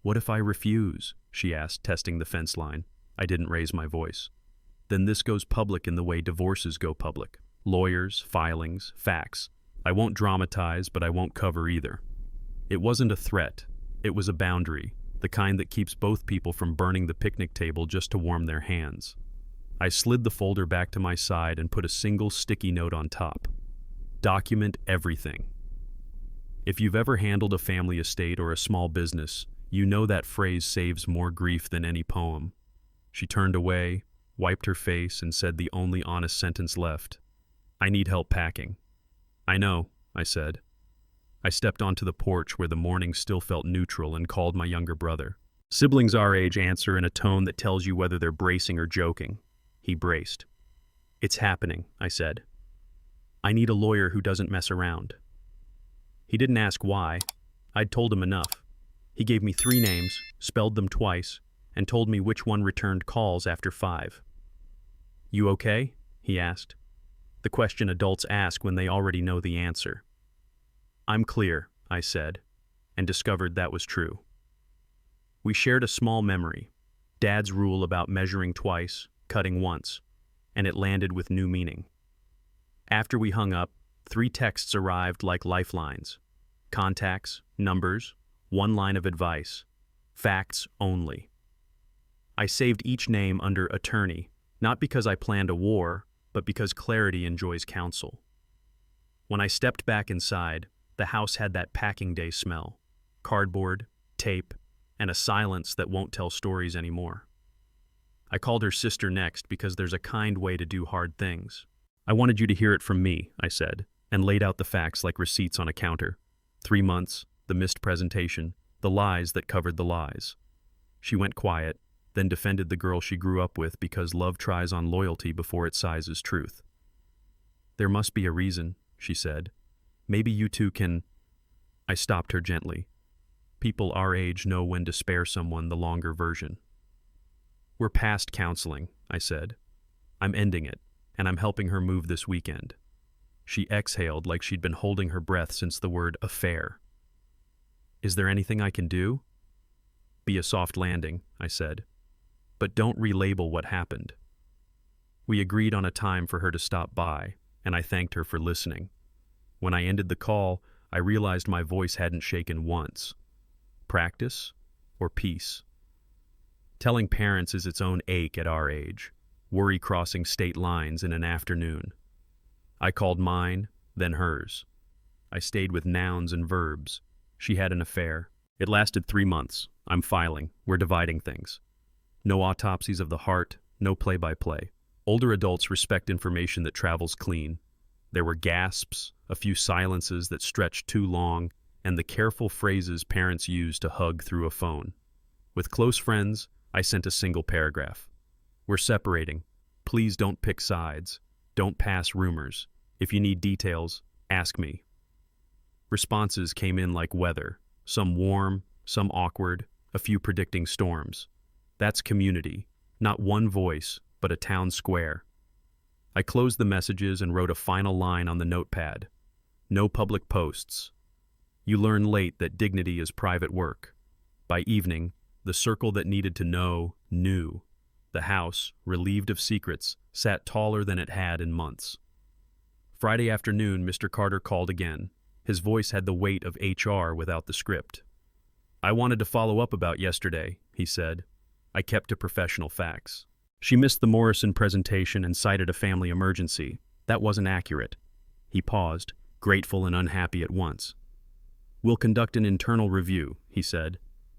"What if I refuse?" she asked, testing the fence line. I didn't raise my voice. "Then this goes public in the way divorces go public. Lawyers, filings, facts. I won't dramatize, but I won't cover either." It wasn't a threat. It was a boundary, the kind that keeps both people from burning the picnic table just to warm their hands. I slid the folder back to my side and put a single sticky note on top. Document everything. If you've ever handled a family estate or a small business, you know that phrase saves more grief than any poem. She turned away, wiped her face, and said the only honest sentence left. "I need help packing." "I know," I said. I stepped onto the porch where the morning still felt neutral and called my younger brother. Siblings our age answer in a tone that tells you whether they're bracing or joking. He braced. "It's happening," I said. "I need a lawyer who doesn't mess around." He didn't ask why. I'd told him enough. He gave me 3 names, spelled them twice, and told me which one returned calls after 5. "You okay?" he asked. The question adults ask when they already know the answer. "I'm clear," I said, and discovered that was true. We shared a small memory, Dad's rule about measuring twice, cutting once, and it landed with new meaning. After we hung up, 3 texts arrived like lifelines. Contacts, numbers, 1 line of advice, facts only. I saved each name under attorney, not because I planned a war, but because clarity enjoys counsel. When I stepped back inside, the house had that packing day smell, cardboard, tape, and a silence that won't tell stories anymore. I called her sister next because there's a kind way to do hard things. "I wanted you to hear it from me," I said, and laid out the facts like receipts on a counter. 3 months, the missed presentation, the lies that covered the lies. She went quiet, then defended the girl she grew up with because love tries on loyalty before it sizes truth. "There must be a reason," she said. "Maybe you two can—" I stopped her gently. People our age know when to spare someone the longer version. "We're past counseling," I said. "I'm ending it, and I'm helping her move this weekend." She exhaled like she'd been holding her breath since the word affair. "Is there anything I can do?" "Be a soft landing," I said. "But don't relabel what happened." We agreed on a time for her to stop by, and I thanked her for listening. When I ended the call, I realized my voice hadn't shaken once. Practice or peace? Telling parents is its own ache at our age, worry crossing state lines in an afternoon. I called mine, then hers. I stayed with nouns and verbs. She had an affair. It lasted 3 months. I'm filing. We're dividing things. No autopsies of the heart, no play-by-play. Older adults respect information that travels clean. There were gasps, a few silences that stretched too long, and the careful phrases parents use to hug through a phone. With close friends, I sent a single paragraph. "We're separating. Please don't pick sides. Don't pass rumors. If you need details, ask me." Responses came in like weather, some warm, some awkward, a few predicting storms. That's community, not one voice, but a town square. I closed the messages and wrote a final line on the notepad. No public posts. You learn late that dignity is private work. By evening, the circle that needed to know knew. The house, relieved of secrets, sat taller than it had in months. Friday afternoon, Mr. Carter called again. His voice had the weight of HR without the script. "I wanted to follow up about yesterday," he said. I kept to professional facts. "She missed the Morrison presentation and cited a family emergency. That wasn't accurate." He paused, grateful and unhappy at once. "We'll conduct an internal review," he said.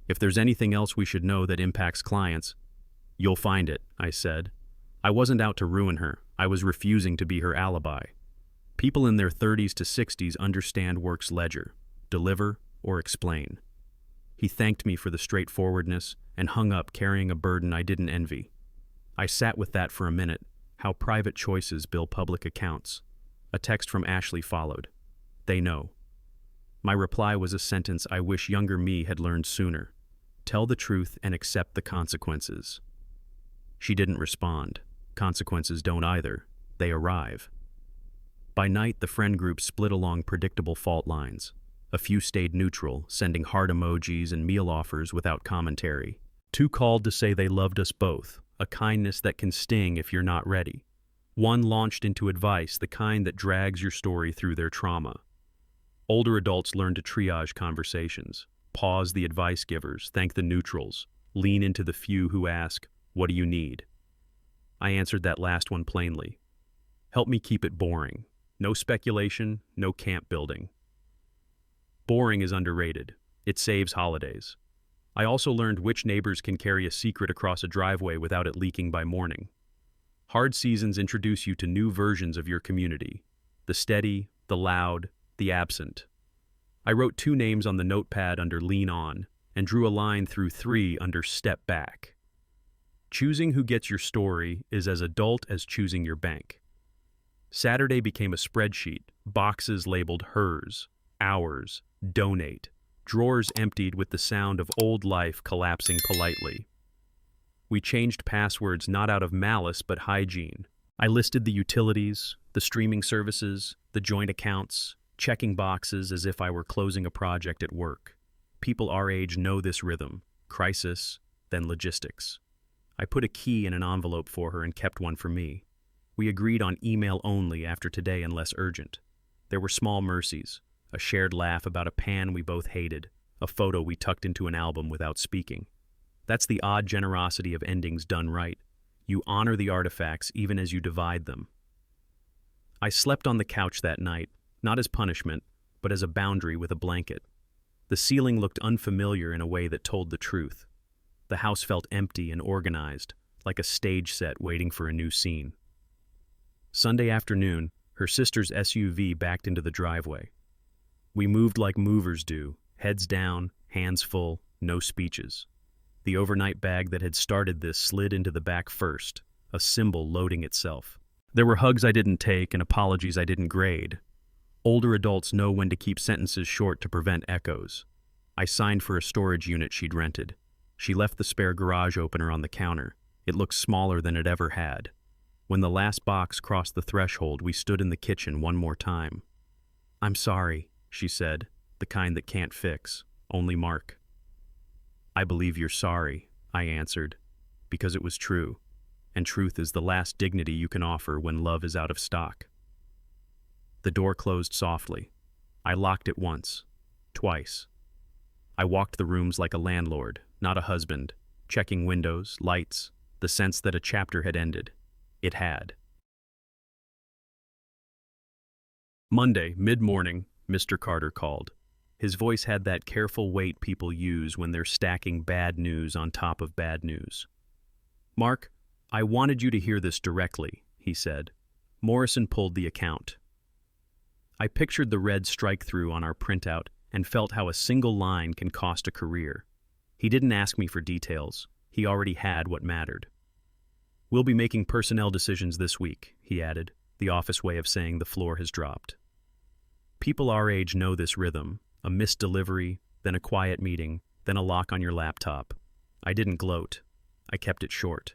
"If there's anything else we should know that impacts clients—" "You'll find it," I said. I wasn't out to ruin her. I was refusing to be her alibi. People in their 30s to 60s understand work's ledger, deliver or explain. He thanked me for the straightforwardness and hung up carrying a burden I didn't envy. I sat with that for a minute, how private choices bill public accounts. A text from Ashley followed. "They know." My reply was a sentence I wish younger me had learned sooner. Tell the truth and accept the consequences. She didn't respond. Consequences don't either. They arrive. By night, the friend group split along predictable fault lines. A few stayed neutral, sending heart emojis and meal offers without commentary. 2 called to say they loved us both, a kindness that can sting if you're not ready. 1 launched into advice, the kind that drags your story through their trauma. Older adults learn to triage conversations, pause the advice givers, thank the neutrals, lean into the few who ask, "What do you need?" I answered that last one plainly. Help me keep it boring. No speculation, no camp building. Boring is underrated. It saves holidays. I also learned which neighbors can carry a secret across a driveway without it leaking by morning. Hard seasons introduce you to new versions of your community. The steady, the loud, the absent. I wrote 2 names on the notepad under lean on and drew a line through 3 under step back. Choosing who gets your story is as adult as choosing your bank. Saturday became a spreadsheet, boxes labeled hers, ours, donate, drawers emptied with the sound of old life collapsing politely. We changed passwords not out of malice but hygiene. I listed the utilities, the streaming services, the joint accounts, checking boxes as if I were closing a project at work. People our age know this rhythm: crisis, then logistics. I put a key in an envelope for her and kept one for me. We agreed on email only after today unless urgent. There were small mercies, a shared laugh about a pan we both hated, a photo we tucked into an album without speaking. That's the odd generosity of endings done right. You honor the artifacts even as you divide them. I slept on the couch that night, not as punishment, but as a boundary with a blanket. The ceiling looked unfamiliar in a way that told the truth. The house felt empty and organized, like a stage set waiting for a new scene. Sunday afternoon, her sister's SUV backed into the driveway. We moved like movers do, heads down, hands full, no speeches. The overnight bag that had started this slid into the back first, a symbol loading itself. There were hugs I didn't take and apologies I didn't grade. Older adults know when to keep sentences short to prevent echoes. I signed for a storage unit she'd rented. She left the spare garage opener on the counter. It looked smaller than it ever had. When the last box crossed the threshold, we stood in the kitchen one more time. "I'm sorry," she said, the kind that can't fix, only mark. "I believe you're sorry," I answered, because it was true, and truth is the last dignity you can offer when love is out of stock. The door closed softly. I locked it once, twice. I walked the rooms like a landlord, not a husband, checking windows, lights, the sense that a chapter had ended. It had. Monday, mid-morning, Mr. Carter called. His voice had that careful weight people use when they're stacking bad news on top of bad news. "Mark, I wanted you to hear this directly," he said. Morrison pulled the account. I pictured the red strike-through on our printout and felt how a single line can cost a career. He didn't ask me for details. He already had what mattered. "We'll be making personnel decisions this week," he added, the office way of saying the floor has dropped. People our age know this rhythm: a missed delivery, then a quiet meeting, then a lock on your laptop. I didn't gloat. I kept it short.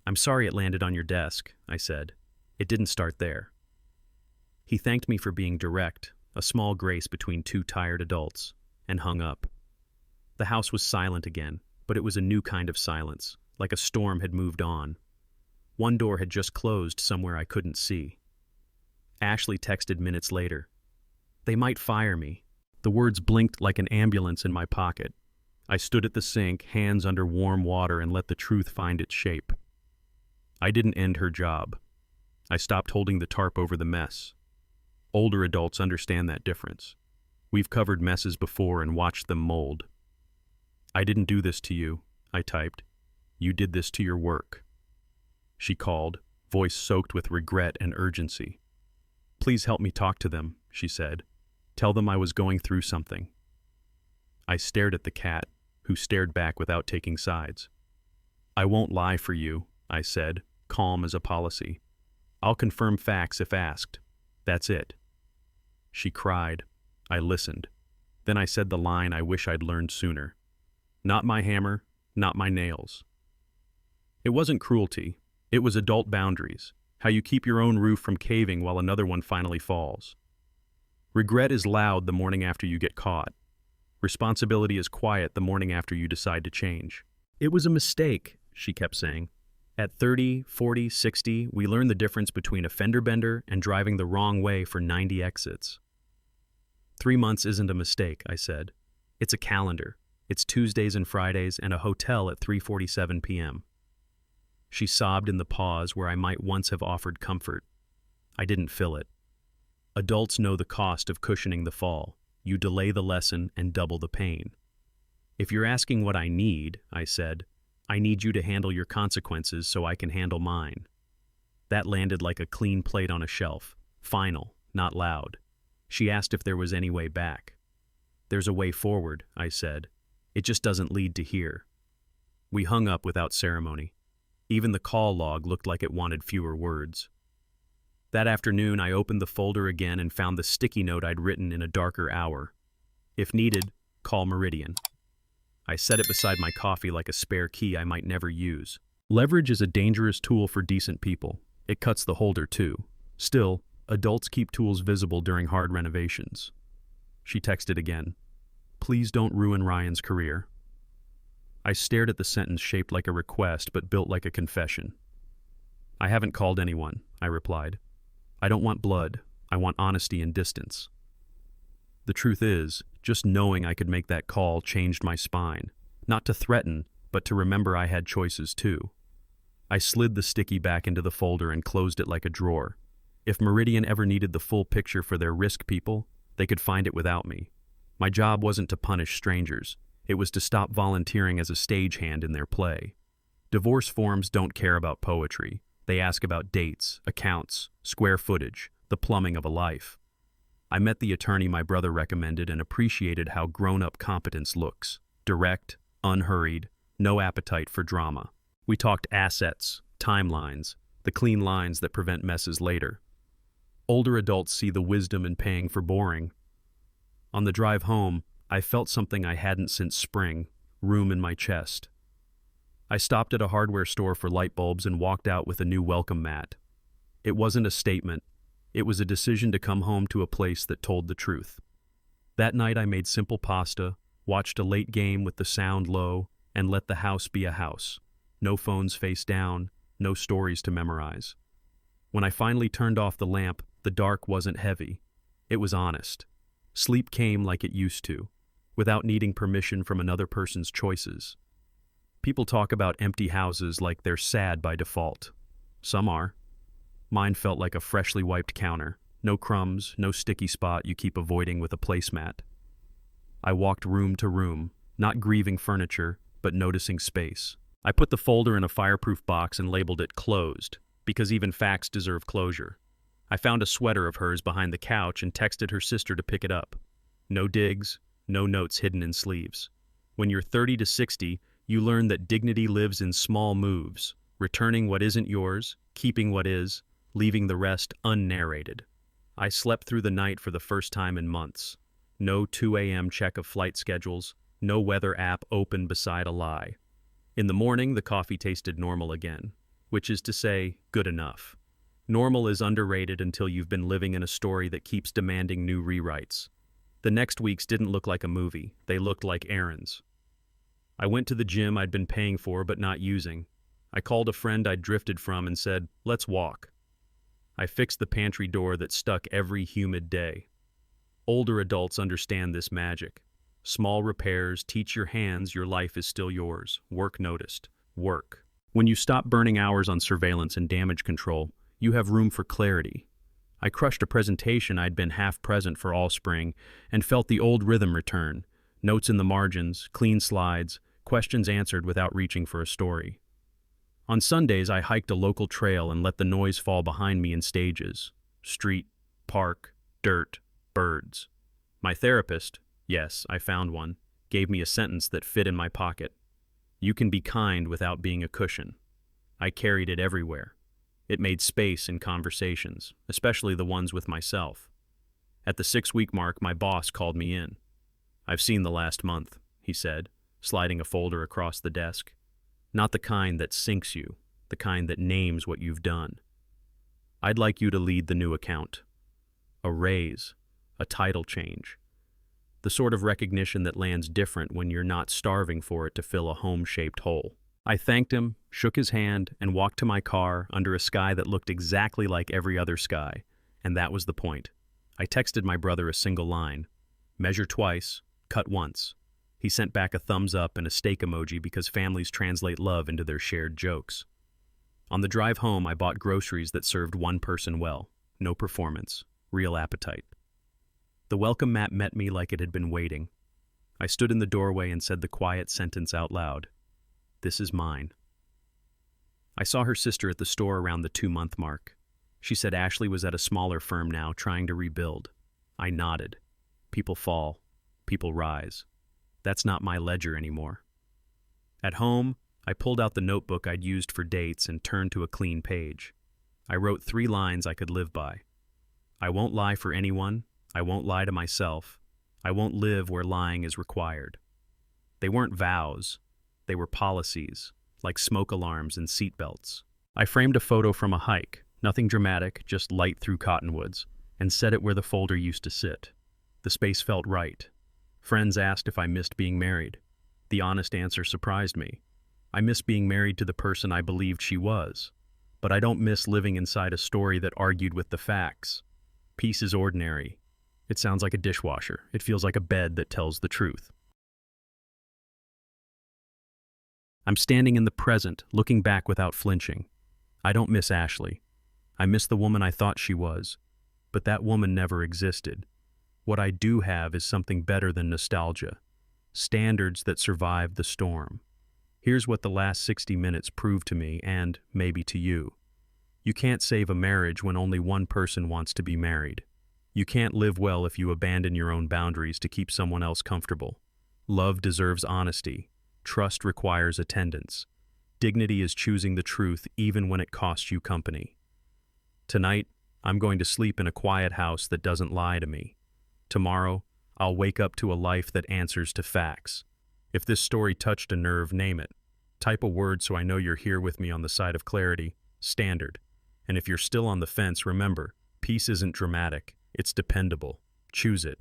"I'm sorry it landed on your desk," I said. "It didn't start there." He thanked me for being direct, a small grace between two tired adults, and hung up. The house was silent again, but it was a new kind of silence, like a storm had moved on. One door had just closed somewhere I couldn't see. Ashley texted minutes later. "They might fire me." The words blinked like an ambulance in my pocket. I stood at the sink, hands under warm water, and let the truth find its shape. I didn't end her job. I stopped holding the tarp over the mess. Older adults understand that difference. We've covered messes before and watched them mold. "I didn't do this to you," I typed. "You did this to your work." She called, voice soaked with regret and urgency. "Please help me talk to them," she said. "Tell them I was going through something." I stared at the cat, who stared back without taking sides. "I won't lie for you," I said, calm as a policy. "I'll confirm facts if asked. That's it." She cried. I listened. Then I said the line I wish I'd learned sooner. "Not my hammer, not my nails." It wasn't cruelty. It was adult boundaries, how you keep your own roof from caving while another one finally falls. Regret is loud the morning after you get caught. Responsibility is quiet the morning after you decide to change. "It was a mistake," she kept saying. "At 30, 40, 60, we learn the difference between a fender bender and driving the wrong way for 90 exits." 3 months isn't a mistake, I said. It's a calendar. It's Tuesdays and Fridays and a hotel at 3:47 p.m. She sobbed in the pause where I might once have offered comfort. I didn't fill it. Adults know the cost of cushioning the fall. You delay the lesson and double the pain. "If you're asking what I need," I said, "I need you to handle your consequences so I can handle mine." That landed like a clean plate on a shelf, final, not loud. She asked if there was any way back. "There's a way forward," I said. "It just doesn't lead to here." We hung up without ceremony. Even the call log looked like it wanted fewer words. That afternoon, I opened the folder again and found the sticky note I'd written in a darker hour. If needed, call Meridian. I set it beside my coffee like a spare key I might never use. Leverage is a dangerous tool for decent people. It cuts the holder too. Still, adults keep tools visible during hard renovations. She texted again. Please don't ruin Ryan's career. I stared at the sentence shaped like a request but built like a confession. I haven't called anyone, I replied. I don't want blood. I want honesty and distance. The truth is, just knowing I could make that call changed my spine. Not to threaten, but to remember I had choices too. I slid the sticky back into the folder and closed it like a drawer. If Meridian ever needed the full picture for their risk people, they could find it without me. My job wasn't to punish strangers. It was to stop volunteering as a stagehand in their play. Divorce forms don't care about poetry. They ask about dates, accounts, square footage, the plumbing of a life. I met the attorney my brother recommended and appreciated how grown-up competence looks. Direct, unhurried, no appetite for drama. We talked assets, timelines, the clean lines that prevent messes later. Older adults see the wisdom in paying for boring. On the drive home, I felt something I hadn't since spring, room in my chest. I stopped at a hardware store for light bulbs and walked out with a new welcome mat. It wasn't a statement. It was a decision to come home to a place that told the truth. That night I made simple pasta, watched a late game with the sound low, and let the house be a house. No phones face down, no stories to memorize. When I finally turned off the lamp, the dark wasn't heavy. It was honest. Sleep came like it used to, without needing permission from another person's choices. People talk about empty houses like they're sad by default. Some are. Mine felt like a freshly wiped counter. No crumbs, no sticky spot you keep avoiding with a placemat. I walked room to room, not grieving furniture, but noticing space. I put the folder in a fireproof box and labeled it closed, because even facts deserve closure. I found a sweater of hers behind the couch and texted her sister to pick it up. No digs, no notes hidden in sleeves. When you're 30 to 60, you learn that dignity lives in small moves, returning what isn't yours, keeping what is, leaving the rest unnarrated. I slept through the night for the first time in months. No 2 a.m. check of flight schedules, no weather app open beside a lie. In the morning, the coffee tasted normal again, which is to say, good enough. Normal is underrated until you've been living in a story that keeps demanding new rewrites. The next weeks didn't look like a movie. They looked like errands. I went to the gym I'd been paying for but not using. I called a friend I'd drifted from and said, let's walk. I fixed the pantry door that stuck every humid day. Older adults understand this magic. Small repairs teach your hands your life is still yours. Work noticed. Work. When you stop burning hours on surveillance and damage control, you have room for clarity. I crushed a presentation I'd been half present for all spring and felt the old rhythm return. Notes in the margins, clean slides, questions answered without reaching for a story. On Sundays, I hiked a local trail and let the noise fall behind me in stages. Street, park, dirt, birds. My therapist, yes, I found one, gave me a sentence that fit in my pocket. You can be kind without being a cushion. I carried it everywhere. It made space in conversations, especially the ones with myself. At the 6-week mark, my boss called me in. I've seen the last month, he said, sliding a folder across the desk. Not the kind that sinks you, the kind that names what you've done. I'd like you to lead the new account. A raise, a title change. The sort of recognition that lands different when you're not starving for it to fill a home-shaped hole. I thanked him, shook his hand, and walked to my car under a sky that looked exactly like every other sky, and that was the point. I texted my brother a single line. Measure twice, cut once. He sent back a thumbs up and a steak emoji because families translate love into their shared jokes. On the drive home, I bought groceries that served one person well. No performance, real appetite. The welcome mat met me like it had been waiting. I stood in the doorway and said the quiet sentence out loud. This is mine. I saw her sister at the store around the 2-month mark. She said Ashley was at a smaller firm now, trying to rebuild. I nodded. People fall. People rise. That's not my ledger anymore. At home, I pulled out the notebook I'd used for dates and turned to a clean page. I wrote 3 lines I could live by. I won't lie for anyone. I won't lie to myself. I won't live where lying is required. They weren't vows. They were policies, like smoke alarms and seatbelts. I framed a photo from a hike, nothing dramatic, just light through cottonwoods, and set it where the folder used to sit. The space felt right. Friends asked if I missed being married. The honest answer surprised me. I miss being married to the person I believed she was. But I don't miss living inside a story that argued with the facts. Peace is ordinary. It sounds like a dishwasher. It feels like a bed that tells the truth. I'm standing in the present, looking back without flinching. I don't miss Ashley. I miss the woman I thought she was. But that woman never existed. What I do have is something better than nostalgia. Standards that survived the storm. Here's what the last 60 minutes proved to me and, maybe to you. You can't save a marriage when only one person wants to be married. You can't live well if you abandon your own boundaries to keep someone else comfortable. Love deserves honesty. Trust requires attendance. Dignity is choosing the truth even when it costs you company. Tonight, I'm going to sleep in a quiet house that doesn't lie to me. Tomorrow, I'll wake up to a life that answers to facts. If this story touched a nerve, name it. Type a word so I know you're here with me on the side of clarity. Standard. And if you're still on the fence, remember, peace isn't dramatic. It's dependable. Choose it.